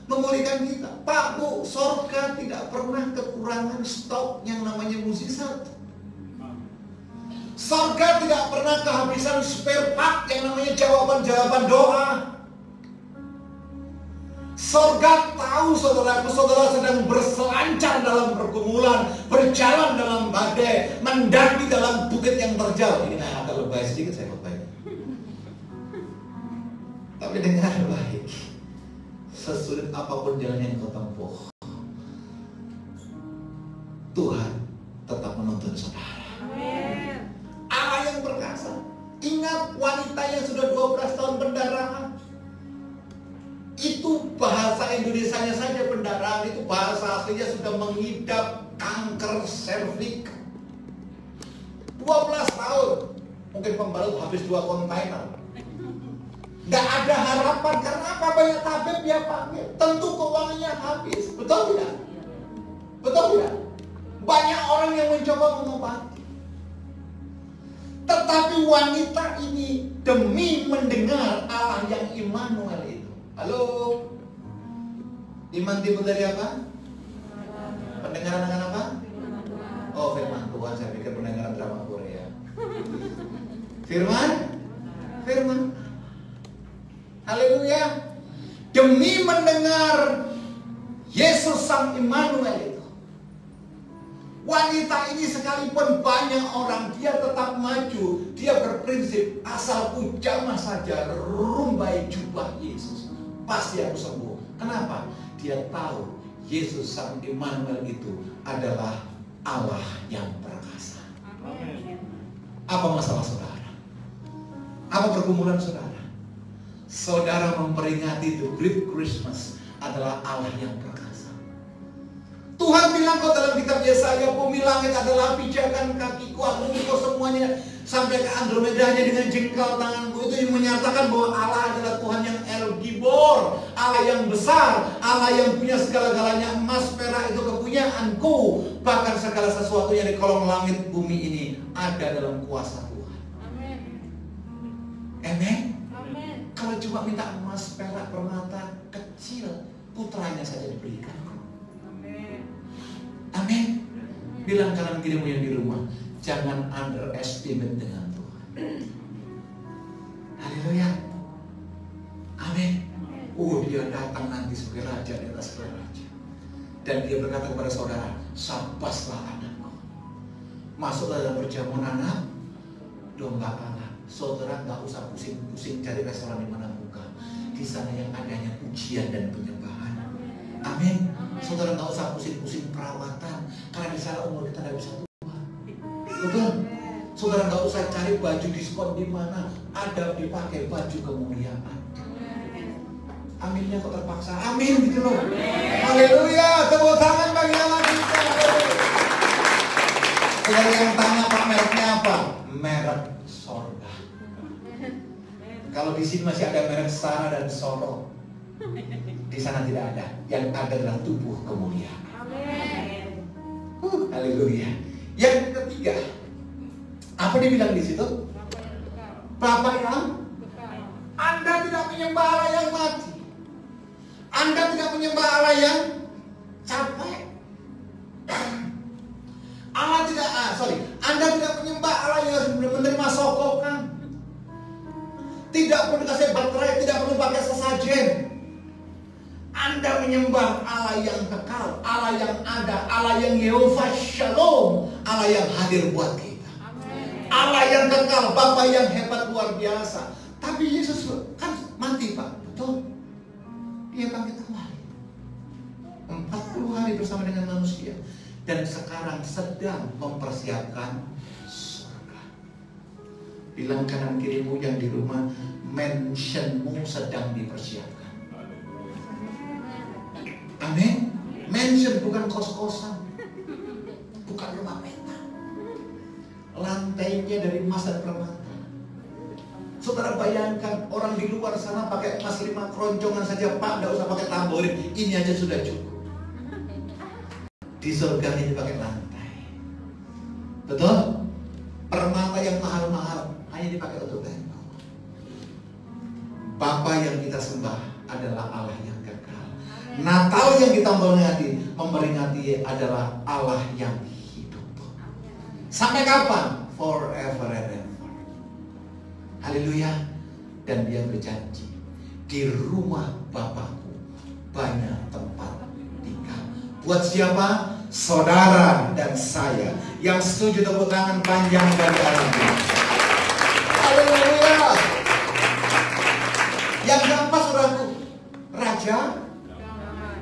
memulihkan kita. Pak Bu, sorga tidak pernah kekurangan stok yang namanya mukjizat. Sorga tidak pernah kehabisan spare part yang namanya jawaban doa. Sorga tahu saudaraku, saudara sedang berselancar dalam pergumulan, berjalan dalam badai, mendaki dalam bukit yang terjal. Ini agak lebay sedikit saya khotbah. Tapi dengar baik, sesulit apapun jalan yang kau tempuh, Tuhan tetap menuntun saudara. Allah yang perkasa. Ingat wanita yang sudah 12 tahun pendarahan. Itu bahasa Indonesianya saja pendarahan, itu bahasa aslinya sudah mengidap kanker serviks. 12 tahun. Mungkin pembalut habis 2 kontainer. Gak ada harapan, karena apa? Banyak tabib dia panggil. Tentu keuangannya habis. Betul tidak? Betul tidak? Banyak orang yang mencoba mengobati. Tetapi wanita ini demi mendengar Allah yang Immanuel itu. Halo? Iman timbul dari apa? Pendengaran dengan apa? Oh, firman Tuhan. Saya pikir pendengaran drama Korea. Firman? Firman. Haleluya. Demi mendengar Yesus Sang Immanuel itu. Wanita ini sekalipun banyak orang, dia tetap maju. Dia berprinsip, asalku jamah saja rumbai jubah Yesus, pasti aku sembuh. Kenapa? Dia tahu Yesus Sang Immanuel itu adalah Allah yang perkasa. Apa masalah saudara? Apa pergumulan saudara? Saudara memperingati the Great Christmas adalah Allah yang perkasa. Tuhan bilang kok dalam kitab Yesaya, bumi langit adalah pijakan kakiku, aku mengukur semuanya sampai ke Andromedanya dengan jengkal tanganku. Itu yang menyatakan bahwa Allah adalah Tuhan yang El Gibor, Allah yang besar, Allah yang punya segala-galanya. Emas, perak itu kepunyaanku. Bahkan segala sesuatu yang di kolong langit bumi ini ada dalam kuasa Tuhan. Amin. Amin. Kalau cuma minta emas, perak, permata kecil, putranya saja diberikan. Amin. Bilang kanan kirimu yang di rumah, jangan underestimate dengan Tuhan. Haleluya. Amin. Dia datang nanti sebagai raja di atas segala raja. Dan dia berkata kepada saudara, sabaslah anakku. Masuklah dalam perjamuan anak domba Allah. Saudara nggak usah pusing-pusing cari restoran di mana buka. Di sana yang adanya pujian dan penyembahan. Amin. Saudara nggak usah pusing-pusing perawatan, karena di sana umur kita nggak bisa tua. Betul. Saudara nggak usah cari baju diskon di mana, ada dipakai baju kemuliaan. Aminnya kok terpaksa. Amin gitu loh. Haleluya. Tepuk tangan bagi Allah kita. Saudara yang tanya Pak mereknya apa? Merek sorga. Kalau di sini masih ada merek Sarah dan Soro. Di sana tidak ada. Yang ada adalah tubuh kemuliaan. Amin. Haleluya. Yang ketiga, apa dibilang di situ? Bapa yang Anda tidak menyembah Allah yang mati. Anda tidak menyembah Allah yang capek. Anda tidak menyembah Allah yang menerima sokokan. Tidak perlu dikasih baterai, tidak perlu pakai sesajen. Anda menyembah Allah yang kekal, Allah yang ada, Allah yang Yehova Shalom, Allah yang hadir buat kita. Amen. Allah yang kekal, Bapa yang hebat luar biasa. Tapi Yesus kan mati Pak, betul? Dia bangkit kembali 40 hari bersama dengan manusia. Dan sekarang sedang mempersiapkan surga. Bilang kanan kirimu yang di rumah, mansionmu sedang dipersiapkan. Amin. Mansion bukan kos-kosan, bukan rumah mewah. Lantainya dari emas dan permata. Saudara bayangkan orang di luar sana pakai emas 5 keroncongan saja, Pak, tidak usah pakai tamborin, ini aja sudah cukup. Di surga ini pakai lantai. Betul? Permata yang mahal-mahal hanya dipakai untuk tembok. Bapa yang kita sembah adalah Allah yang kekal. Natal yang kita memperingati adalah Allah yang hidup. Sampai kapan? Forever and ever. Haleluya. Dan dia berjanji, di rumah Bapakku banyak tempat tinggal. Buat siapa? Saudara dan saya. Yang setuju tepuk tangan panjang dari hati. Haleluya. Yang keempat, saudaraku, Raja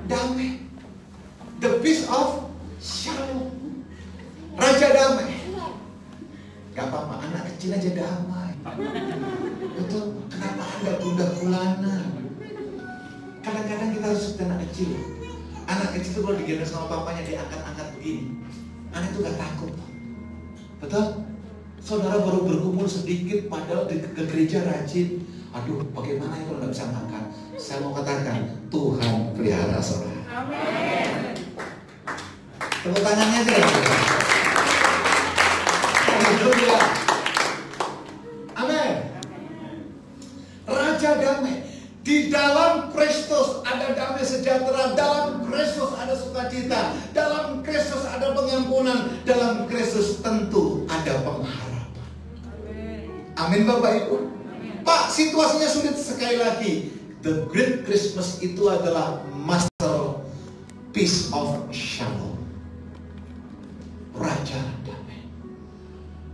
Damai. The Peace of Shalom. Raja Damai. Gak apa-apa, anak kecil aja damai. Betul. Kenapa Anda gundah gulana? Kadang-kadang kita harus seperti anak kecil. Anak kecil itu kalau digendong sama papanya, diangkat-angkat begini, anak itu gak takut. Betul? Saudara baru bergumul sedikit, padahal ke gereja rajin. Aduh, bagaimana kalau gak bisa makan? Saya mau katakan, Tuhan pelihara saudara. Amin. Tepuk tangannya aja. Haleluya. Amin. Raja Damai. Di dalam Kristus ada damai sejahtera, dalam Kristus ada sukacita, dalam Kristus ada pengampunan, dalam Kristus tentu ada pengharapan. Amin Bapak Ibu. Pak, situasinya sulit sekali lagi. The Great Christmas itu adalah Master Peace of Shalom. Raja Damai.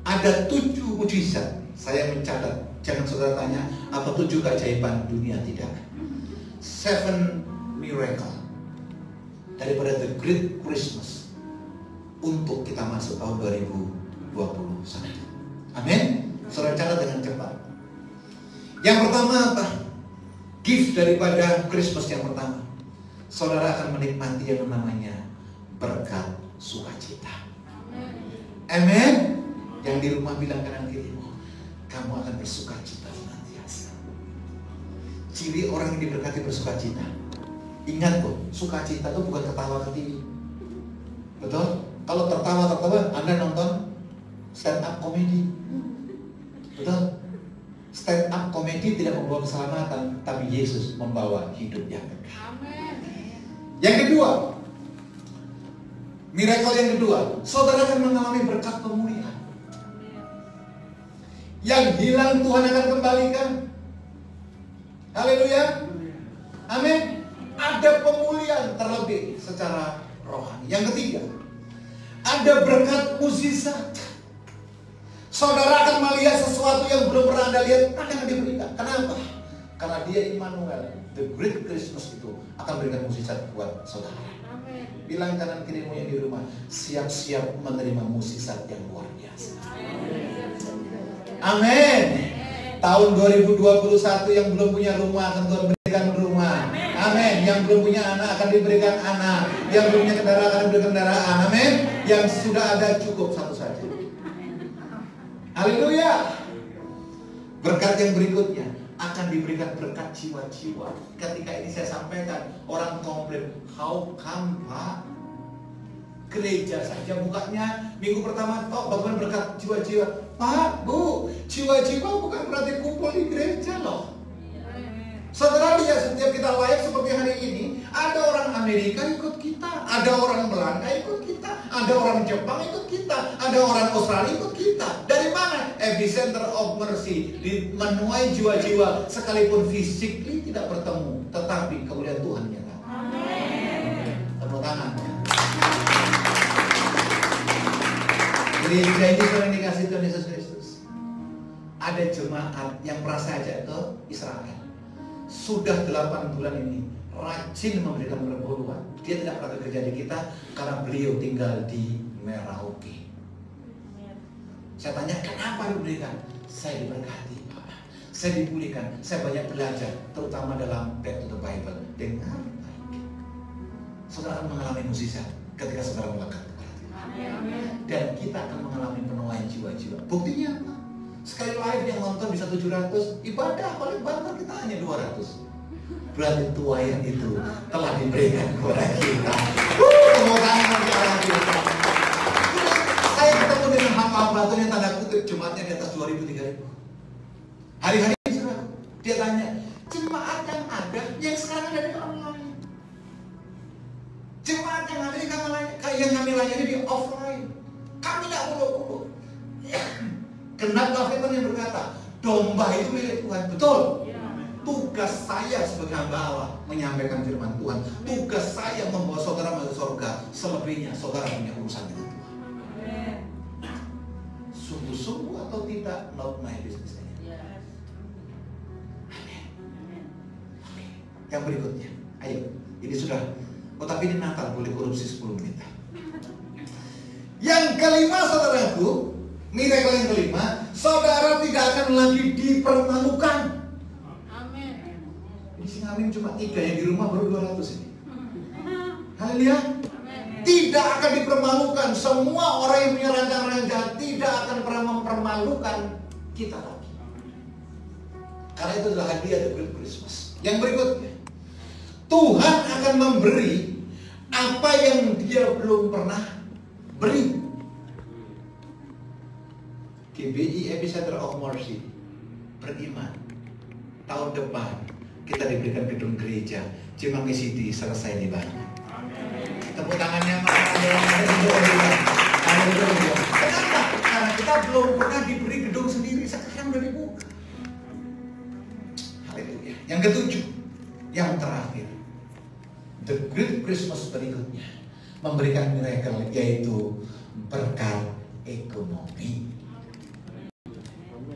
Ada 7 mujizat. Saya mencatat. Jangan saudara tanya, apa 7 keajaiban dunia? Tidak. 7 miracle daripada The Great Christmas untuk kita masuk tahun 2021. Amin. Saudara catat dengan cepat. Yang pertama apa? Gift daripada Christmas yang pertama. Saudara akan menikmati yang namanya berkat sukacita. Amin. Yang di rumah bilang kanan kirimu, kamu akan bersukacita senantiasa. Ciri orang yang diberkati bersukacita. Ingat loh, sukacita itu bukan ketawa ke TV. Betul? Kalau tertawa, Anda nonton stand up comedy. Betul? Stand up comedy tidak membawa keselamatan, tapi Yesus membawa hidup yang kekal. Yang kedua, miracle yang kedua, saudara akan mengalami berkat pemulihan. Yang hilang Tuhan akan kembalikan. Haleluya. Amin. Ada pemulihan terlebih secara rohani. Yang ketiga, ada berkat mukjizat. Saudara akan melihat sesuatu yang belum pernah Anda lihat, akan diberikan. Kenapa? Karena dia Immanuel. The Great Christmas itu akan berikan mukjizat buat saudara. Amin. Bilang kanan kirimu yang di rumah, siap-siap menerima mukjizat yang luar biasa. Amin. Tahun 2021 yang belum punya rumah akan Tuhan berikan rumah. Amin. Yang belum punya anak akan diberikan anak. Yang belum punya kendaraan akan diberikan kendaraan. Amin. Yang sudah ada cukup satu saja. Haleluya. Berkat yang berikutnya akan diberikan berkat jiwa-jiwa. Ketika ini saya sampaikan, orang komplain, how come Pak? Gereja saja bukanya minggu pertama bagaimana berkat jiwa-jiwa. Pak, Bu, jiwa-jiwa bukan berarti kumpul di gereja loh. Saudara lihat setiap kita live seperti hari ini, ada orang Amerika ikut kita, ada orang Belanda ikut kita, ada orang Jepang ikut kita, ada orang Australia ikut kita. Dari mana? Epicenter of Mercy, menuai jiwa-jiwa sekalipun physically tidak bertemu, tetapi kemuliaan Tuhan nyata. Amin. Tepuk tangan. Gereja ini sudah dikasih Tuhan Yesus Kristus. Ada jemaat yang pernah saya ajak ke Israel. Sudah 8 bulan ini rajin memberikan perpuluhan. Dia tidak pernah bekerja di kita karena beliau tinggal di Merauke. Saya tanya, kenapa diberikan? Saya diberkati, Pak. Saya dipulihkan. Saya banyak belajar, terutama dalam Back to the Bible. Dengar baik. Saudara akan mengalami mukjizat ketika saudara melekat. Dan kita akan mengalami penuaian jiwa-jiwa. Buktinya apa? Sekali live yang nonton bisa 700, ibadah paling banter kita hanya 200. Berarti tuayan itu telah diberikan kepada kita. Semoga kita. Saya ketemu dengan hamba-hamba Tuhan yang tanda kutip jemaatnya di atas 2.000-3.000. Hari-hari dia tanya, jemaat yang ada yang sekarang ada di online. Jemaat yang ada yang kami layani di offline. Kami tidak perlu. Kenapa firman yang berkata, Domba itu milik Tuhan, betul? Tugas saya sebagai hamba Allah menyampaikan firman Tuhan. Tugas saya membawa saudara masuk surga. Selebihnya saudara punya urusan dengan Tuhan. Sungguh-sungguh atau tidak, not my business. Yang berikutnya, ayo, ini sudah. Oh tapi ini Natal, boleh korupsi 10 menit. Yang kelima saudaraku, miracle yang kelima, saudara tidak akan lagi dipermalukan. Amin. Ini sing amin cuma 3, yang di rumah baru 200 ini. Haleluya. Tidak akan dipermalukan. Semua orang yang punya rancangan jahat tidak akan pernah mempermalukan kita lagi. Karena itu adalah hadiah dari Christmas. Yang berikutnya, Tuhan akan memberi apa yang Dia belum pernah beri. GBI Epicenter of Mercy beriman tahun depan kita diberikan gedung gereja Cimanggi City selesai dibangun. Tepuk tangannya Kenapa? Karena kita belum pernah diberi gedung sendiri, sekarang udah dibuka. Haleluya. Yang ketujuh, yang terakhir, the great Christmas berikutnya memberikan miracle, yaitu berkat ekonomi.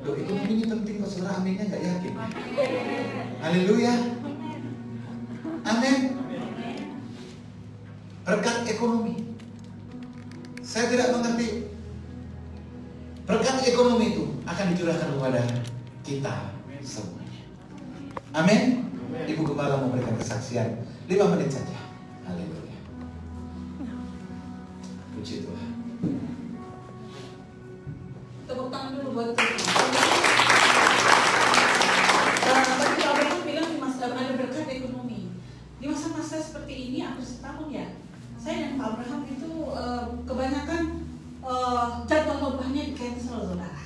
Loh, ekonomi ini penting kok, saudara aminnya nggak yakin? Haleluya. Amin. Berkat ekonomi. Saya tidak mengerti. Berkat ekonomi itu akan dicurahkan kepada kita semuanya. Amin. Ibu Gembala memberikan kesaksian 5 menit saja. Haleluya. Puji Tuhan. Tepuk tangan dulu buat Tuhan. Tadi Pak Abraham bilang ada berkat ekonomi. Di masa-masa seperti ini, hampir setahun ya, saya dan Pak Abraham itu kebanyakan jadwal khotbahnya di cancel, saudara.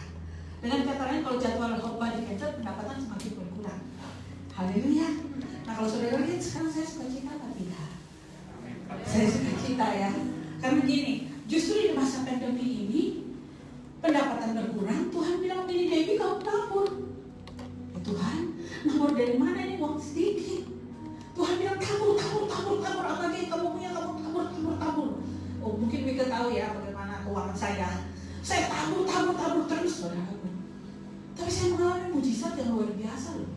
Dengan kata lain, kalau jadwal khotbah di cancel, pendapatan semakin berkurang. Haleluya. Nah kalau saudara lihat sekarang saya suka cita atau tidak? Saya suka cita ya. Karena begini, justru di masa pandemi ini pendapatan berkurang. Tuhan bilang, ini Debbie kamu tabur. Ya Tuhan, nabur dari mana ini uang sedikit? Tuhan bilang tabur. Apa lagi kamu punya, kamu tabur. Oh mungkin Mika tahu ya bagaimana keuangan saya. Saya tabur terus, saudara. Tapi saya mengalami mujizat yang luar biasa loh.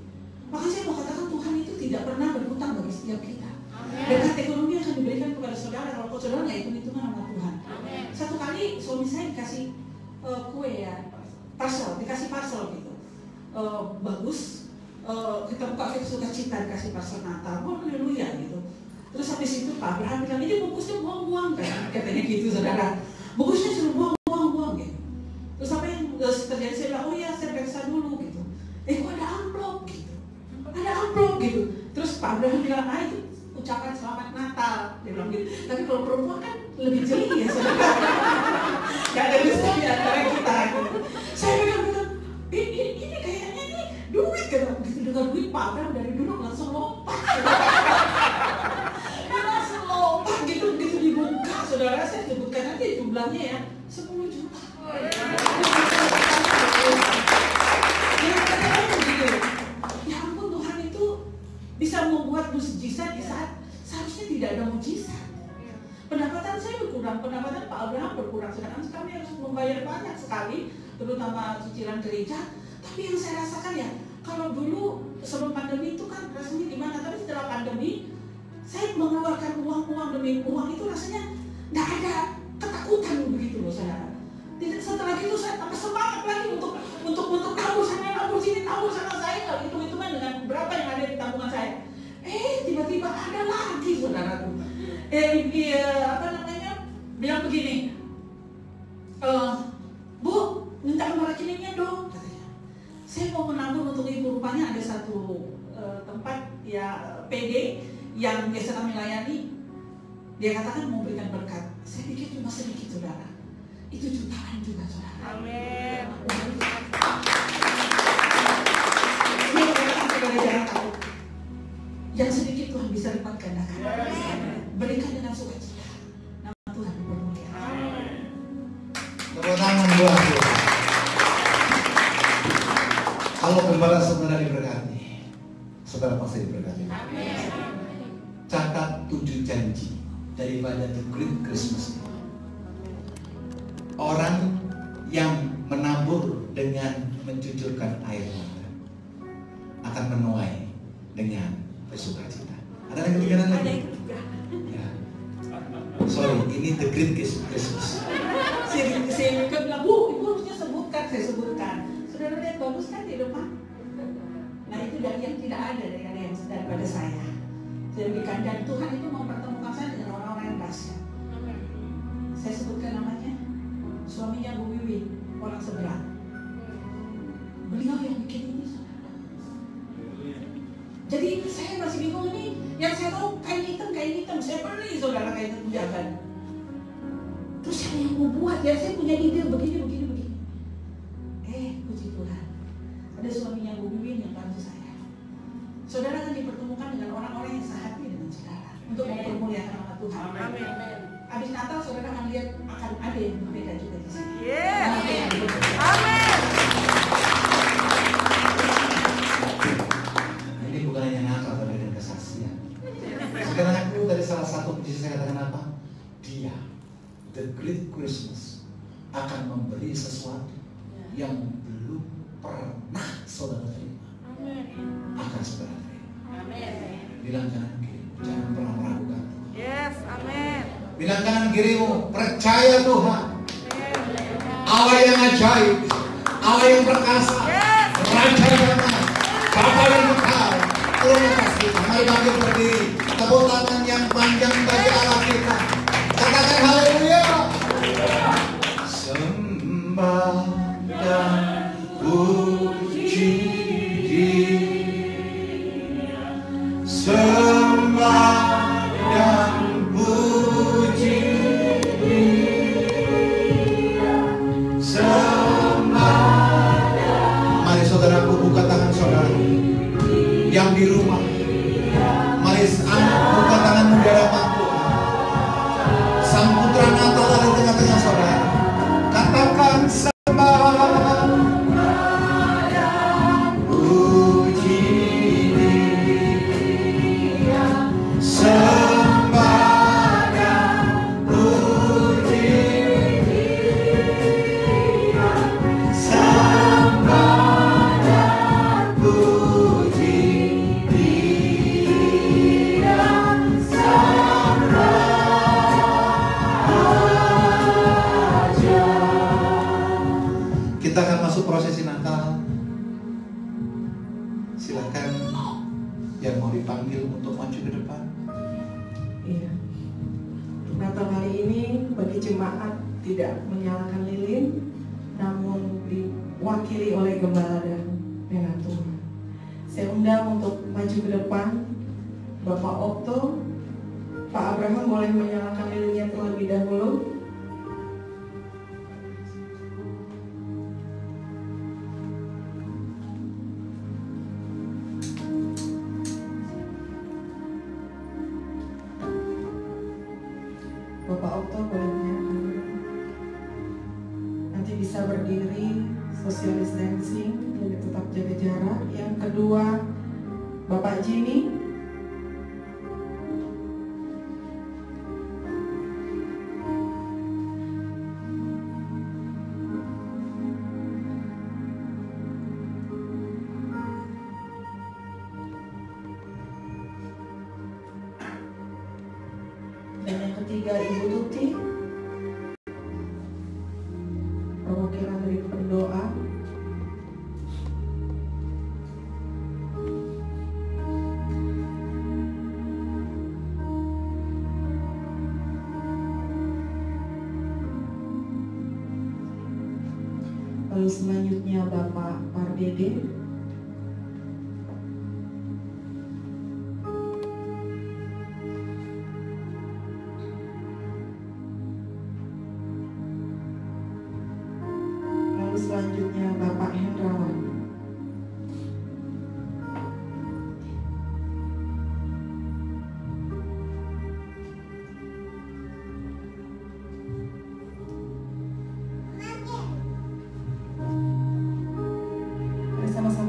Maka saya mau katakan Tuhan itu tidak pernah berhutang bagi setiap kita. Berkat ekonomi akan diberikan kepada saudara kalau saudara nggak hitung-hitungan sama Tuhan. Satu kali suami saya dikasih kue ya, dikasih parcel gitu. Bagus. Kita buka kita suka cita dikasih parcel Natal. Oh haleluya gitu. Terus habis itu Pak Abraham bilang, ini bungkusnya buang-buang kan? Katanya gitu saudara. Bungkusnya suruh buang-buang gitu. Terus apa yang terjadi? Saya bilang, oh iya saya periksa dulu gitu. Kok ada amplop gitu. Terus Pak Abraham bilang, itu ucapan selamat Natal. Dia bilang gitu. Tapi kalau perempuan kan lebih jeli ya saudara. Gak ada dusta di antara kita gitu. Saya bilang, ini kayaknya ini duit kan. Begitu dengar duit Pak Abraham dari dulu langsung lompat. Gitu dibuka, saudara, saya sebutkan nanti jumlahnya ya, 10 juta. Ya ampun, Tuhan itu bisa membuat mujizat di saat seharusnya tidak ada mujizat. Pendapatan saya berkurang, pendapatan Pak Abraham berkurang, sedangkan kami harus membayar banyak sekali, terutama cicilan gereja. Tapi yang saya rasakan ya, kalau dulu sebelum pandemi itu kan rasanya gimana, tapi setelah pandemi saya mengeluarkan uang demi uang itu rasanya nggak ada ketakutan begitu loh saudara. Setelah itu saya tambah semangat lagi untuk tabur sini, tabur sana. Saya nggak hitung-hitungan dengan berapa yang ada di tabungan saya. Tiba-tiba ada lagi saudaraku. Bilang begini, Bu, minta nomor rekeningnya dong, katanya. Saya mau menabur untuk ibu, rupanya ada satu tempat ya PD yang biasa kami layani, dia katakan mau berikan berkat. Saya pikir cuma sedikit saudara, itu jutaan juga saudara. Amin. Dia katakan kepada jarak tahu, yang sedikit Tuhan bisa lipat gandakan. Berikan dengan sukacita, nama Tuhan dipermuliakan. Tepuk tangan buat Tuhan. Saudara pasti diberkati. Catat 7 janji daripada The Great Christmas. Orang yang menabur dengan mencucurkan air mata akan menuai dengan bersukacita. Ada yang ketiga lagi? Ya. Sorry, ini The Great Christmas. Saya bilang, Bu, Ibu harusnya sebutkan, saya sebutkan. Saudara lihat bagus kan di depan? Nah itu dari yang tidak ada daripada saya. Saya berikan, dan Tuhan itu mempertemukan saya dengan orang-orang yang dahsyat. Saya sebutkan namanya, suaminya Bu Wiwin, orang seberang. Beliau yang bikin ini, saudara. Jadi saya masih bingung ini. Yang saya tahu kain hitam. Saya beli, saudara, kain hitam jangan. Terus saya yang mau buat, ya saya punya ide begini. Puji Tuhan, ada suaminya Bu Wiwin yang bantu saya. Saudara akan dipertemukan dengan orang-orang yang sehati dengan saudara untuk mempermuliakan nama Tuhan. Amin. Habis Natal saudara akan lihat akan ada yang berbeda juga di sini. Amin. Ini bukan hanya Natal tapi ada kesaksian. Sekarang aku dari salah satu puji saya katakan apa? Dia, The Great Christmas, akan memberi sesuatu yang belum pernah saudara terima. Akan saudara terima. Bilang kanan kiri, jangan pernah meragukan. Yes, amin. Bilang kanan kirimu, percaya Tuhan. Allah yang ajaib, Allah yang perkasa, Raja yang Bapa yang kekal. Terima kasih. Mari bangkit berdiri. Tepuk tangan yang panjang bagi Allah kita. Katakan haleluya. Sembah dan puji Dia, sembah dan puji Dia, sembah dan... Mari saudaraku buka tangan saudara yang di rumah. Mari buka tanganmu di hadapan Tuhan. Sang Putra Natal ada di tengah-tengah saudara. Katakan prosesi Natal. Silakan yang mau dipanggil untuk maju ke depan. Iya. Natal kali ini bagi jemaat tidak menyalakan lilin, namun diwakili oleh gembala dan penatua. Saya undang untuk maju ke depan Bapak Okto. Pak Abraham boleh menyalakan lilinnya terlebih dahulu. Bapak Okto boleh menyalakan lilin. Nanti bisa berdiri, social distancing, jadi tetap jaga jarak. Yang kedua, Bapak Jimmy. Dan yang ketiga, Ibu Tuti. Perwakilan dari pendoa. Lalu selanjutnya Bapak Pardede. Lalu selanjutnya Bapak Hendrawan. Mari sama-sama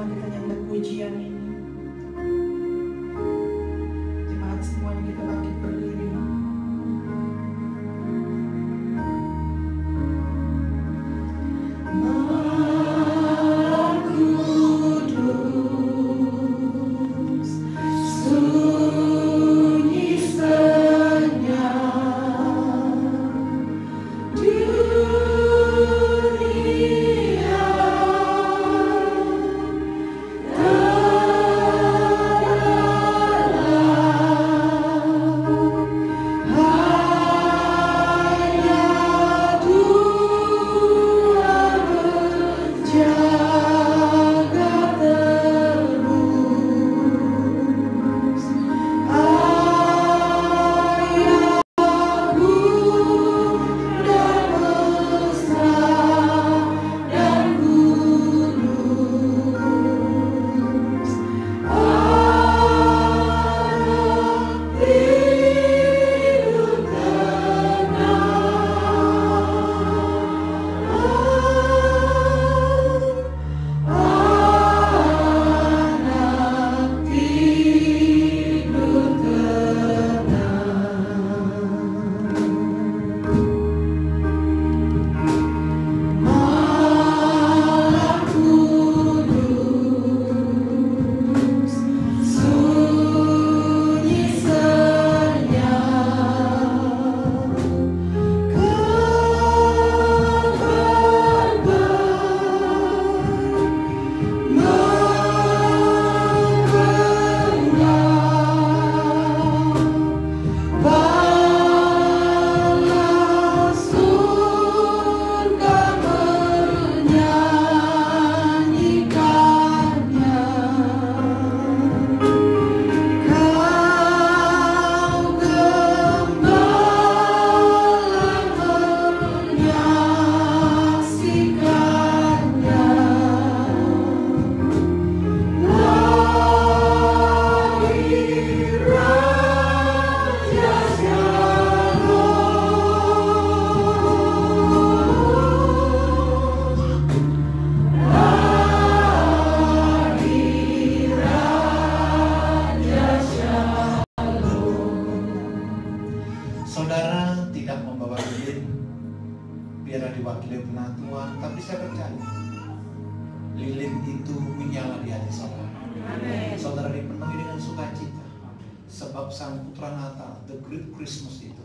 Sebab Sang Putra Natal, the Great Christmas itu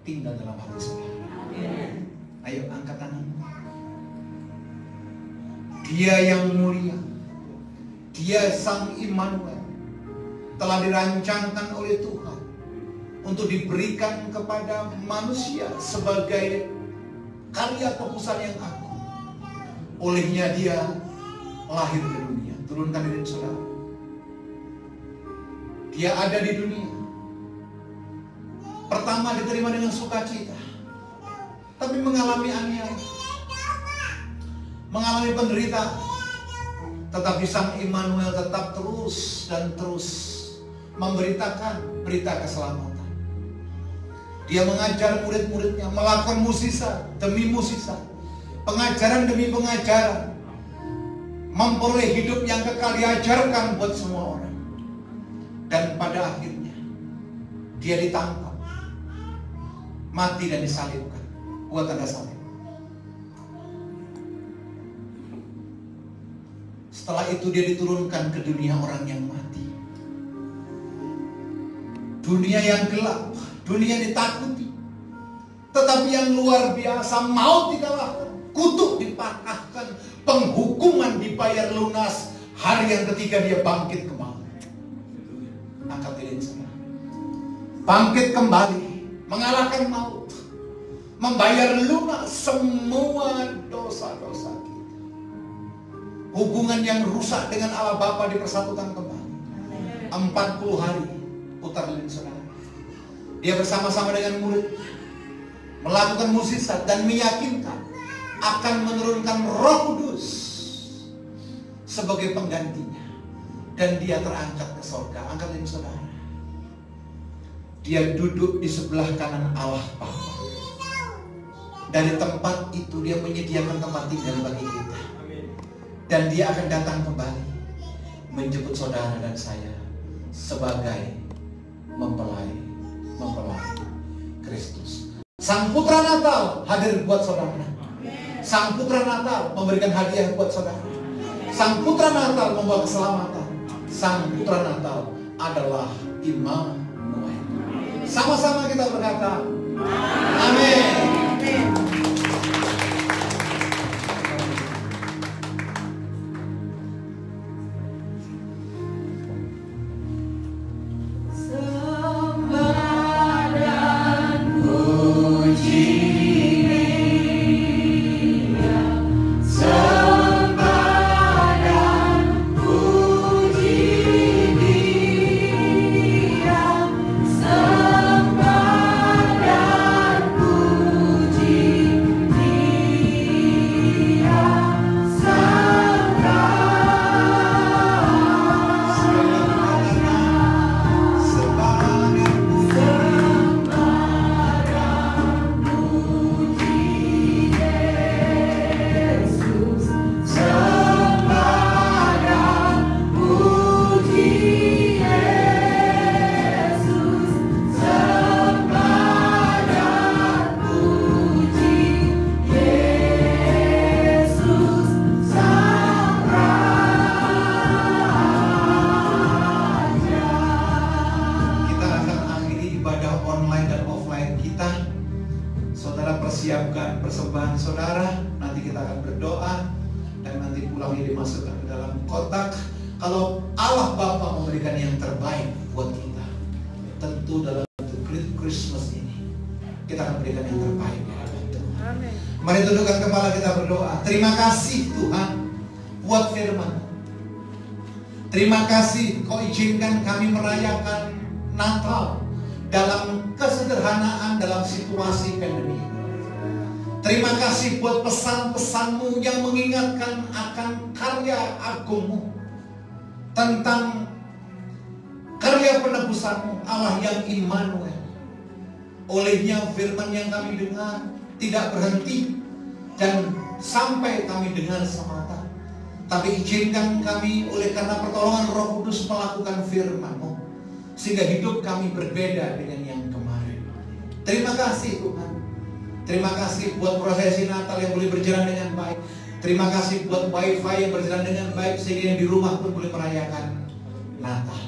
tinggal dalam hati saudara. Ayo angkat tangan. Dia yang mulia, Dia Sang Immanuel, telah dirancangkan oleh Tuhan untuk diberikan kepada manusia sebagai karya tebusan yang agung. Olehnya Dia lahir ke dunia. Turunkan diri saudara. Dia ada di dunia. Pertama diterima dengan sukacita, tapi mengalami aniaya, mengalami penderitaan. Tetapi Sang Immanuel tetap terus dan terus memberitakan berita keselamatan. Dia mengajar murid-muridnya melakukan mukjizat demi mukjizat, pengajaran demi pengajaran, memperoleh hidup yang kekal diajarkan buat semua orang. Dan pada akhirnya Dia ditangkap, mati dan disalibkan. Buat tanda salib. Setelah itu Dia diturunkan ke dunia orang yang mati, dunia yang gelap, dunia ditakuti. Tetapi yang luar biasa, maut dikalahkan, kutuk dipatahkan, penghukuman dibayar lunas. Hari yang ketiga Dia bangkit kembali. Angkat diri saudara. Bangkit kembali, mengalahkan maut, membayar lunas semua dosa-dosa kita. Hubungan yang rusak dengan Allah Bapa dipersatukan kembali. 40 hari putar lilin saudara. Dia bersama-sama dengan murid melakukan mukjizat dan meyakinkan akan menurunkan Roh Kudus sebagai penggantinya. Dan Dia terangkat ke surga. Angkat lilin saudara. Dia duduk di sebelah kanan Allah Bapa. Dari tempat itu Dia menyediakan tempat tinggal bagi kita. Dan Dia akan datang kembali menjemput saudara dan saya sebagai mempelai Kristus. Sang Putra Natal hadir buat saudara. Sang Putra Natal memberikan hadiah buat saudara. Sang Putra Natal membawa keselamatan. Sang Putra Natal adalah Immanuel. Sama-sama kita berkata, amin. Persiapkan persembahan saudara. Nanti kita akan berdoa dan nanti pulangnya dimasukkan ke dalam kotak. Kalau Allah Bapa memberikan yang terbaik buat kita, tentu dalam The Great Christmas ini kita akan berikan yang terbaik. Amin. Mari tundukkan kepala kita berdoa. Terima kasih Tuhan buat firman. Terima kasih Kau izinkan kami merayakan Natal dalam kesederhanaan dalam situasi pandemi. Terima kasih buat pesan-pesan-Mu yang mengingatkan akan karya agung-Mu, tentang karya penebusan-Mu, Allah yang Immanuel. Olehnya firman yang kami dengar tidak berhenti dan sampai kami dengar semata, tapi izinkan kami oleh karena pertolongan Roh Kudus melakukan firman-Mu, sehingga hidup kami berbeda dengan yang kemarin. Terima kasih Tuhan. Terima kasih buat prosesi Natal yang boleh berjalan dengan baik. Terima kasih buat wifi yang berjalan dengan baik, sehingga yang di rumah pun boleh merayakan Natal.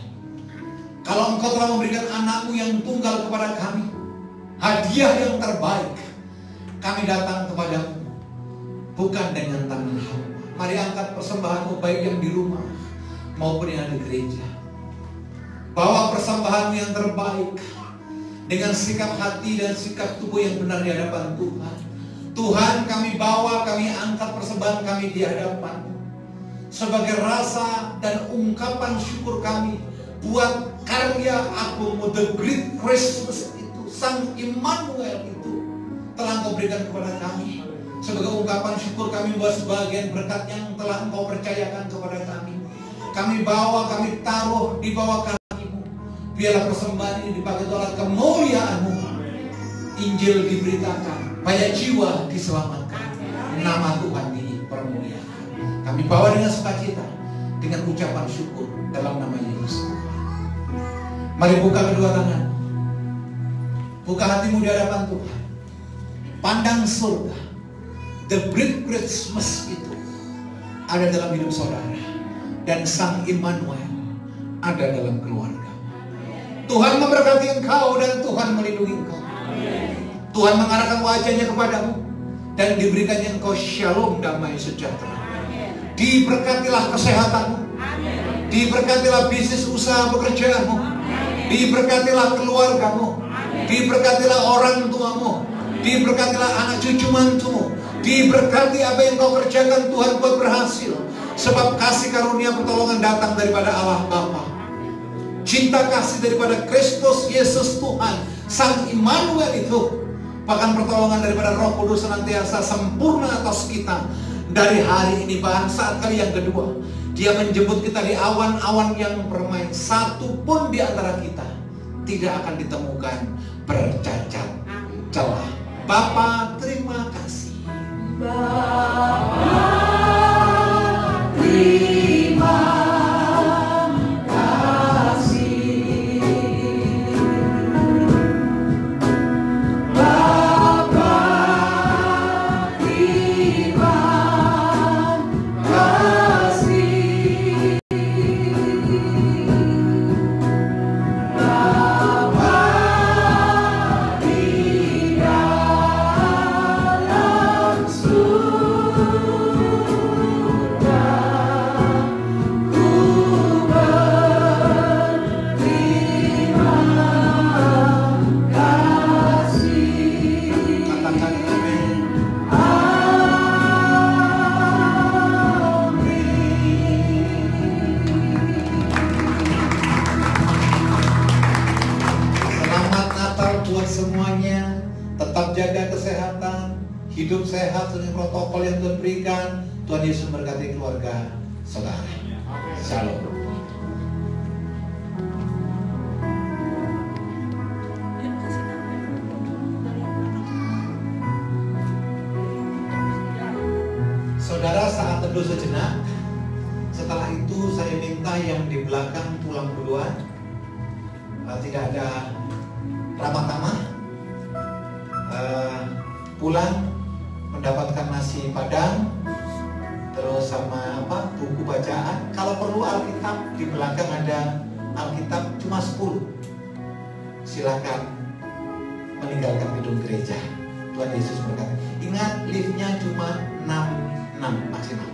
Kalau Engkau telah memberikan anakmu yang tunggal kepada kami, hadiah yang terbaik, kami datang kepadamu bukan dengan tangan hampa. Mari angkat persembahanmu baik yang di rumah maupun yang di gereja. Bawa persembahanmu yang terbaik dengan sikap hati dan sikap tubuh yang benar di hadapan Tuhan. Tuhan, kami bawa, kami angkat persembahan kami di hadapan-Mu sebagai rasa dan ungkapan syukur kami buat karya agungmu, the great Christmas itu, Sang Immanuel itu telah Engkau berikan kepada kami. Sebagai ungkapan syukur kami buat sebagian berkat yang telah Engkau percayakan kepada kami. Kami bawa, kami taruh di bawah kaki-Mu. Biarlah persembahan ini dipakai untuk alat kemuliaan-Mu. Injil diberitakan, banyak jiwa diselamatkan, nama Tuhan dipermuliakan. Kami bawa dengan sukacita, dengan ucapan syukur dalam nama Yesus. Mari buka kedua tangan, buka hatimu di hadapan Tuhan. Pandang surga. The great Christmas itu ada dalam hidup saudara, dan Sang Immanuel ada dalam keluarga. Tuhan memberkati engkau dan Tuhan melindungi engkau. Tuhan mengarahkan wajahnya kepadamu dan diberikannya engkau shalom, damai sejahtera. Diberkatilah kesehatanmu, diberkatilah bisnis usaha pekerjaanmu, diberkatilah keluargamu, diberkatilah orang tuamu, diberkatilah anak cucu mantumu, diberkati apa yang kau kerjakan Tuhan buat berhasil. Sebab kasih karunia pertolongan datang daripada Allah Bapa. Cinta kasih daripada Kristus Yesus Tuhan, Sang Immanuel itu, bahkan pertolongan daripada Roh Kudus senantiasa sempurna atas kita. Dari hari ini bahkan saat kali yang kedua, Dia menjemput kita di awan-awan yang bermain. Satu pun di antara kita tidak akan ditemukan bercacat celah. Bapa, terima kasih. Bapa, terima kasih. Bapa, terima kasih. Bapa di dalam surga, ku berterima kasih. Katakan amin. Selamat Natal buat semuanya. Tetap jaga kesehatan, hidup sehat dengan protokol yang Tuhan berikan. Tuhan Yesus memberkati keluarga saudara. Shalom. Saudara, saat teduh sejenak. Setelah itu saya minta yang di belakang pulang duluan. Tidak ada ramah-tamah. Pulang mendapatkan nasi padang, terus sama buku bacaan. Kalau perlu Alkitab, di belakang ada Alkitab cuma 10. Silakan meninggalkan gedung gereja. Tuhan Yesus berkata, ingat liftnya cuma 6 maksimal.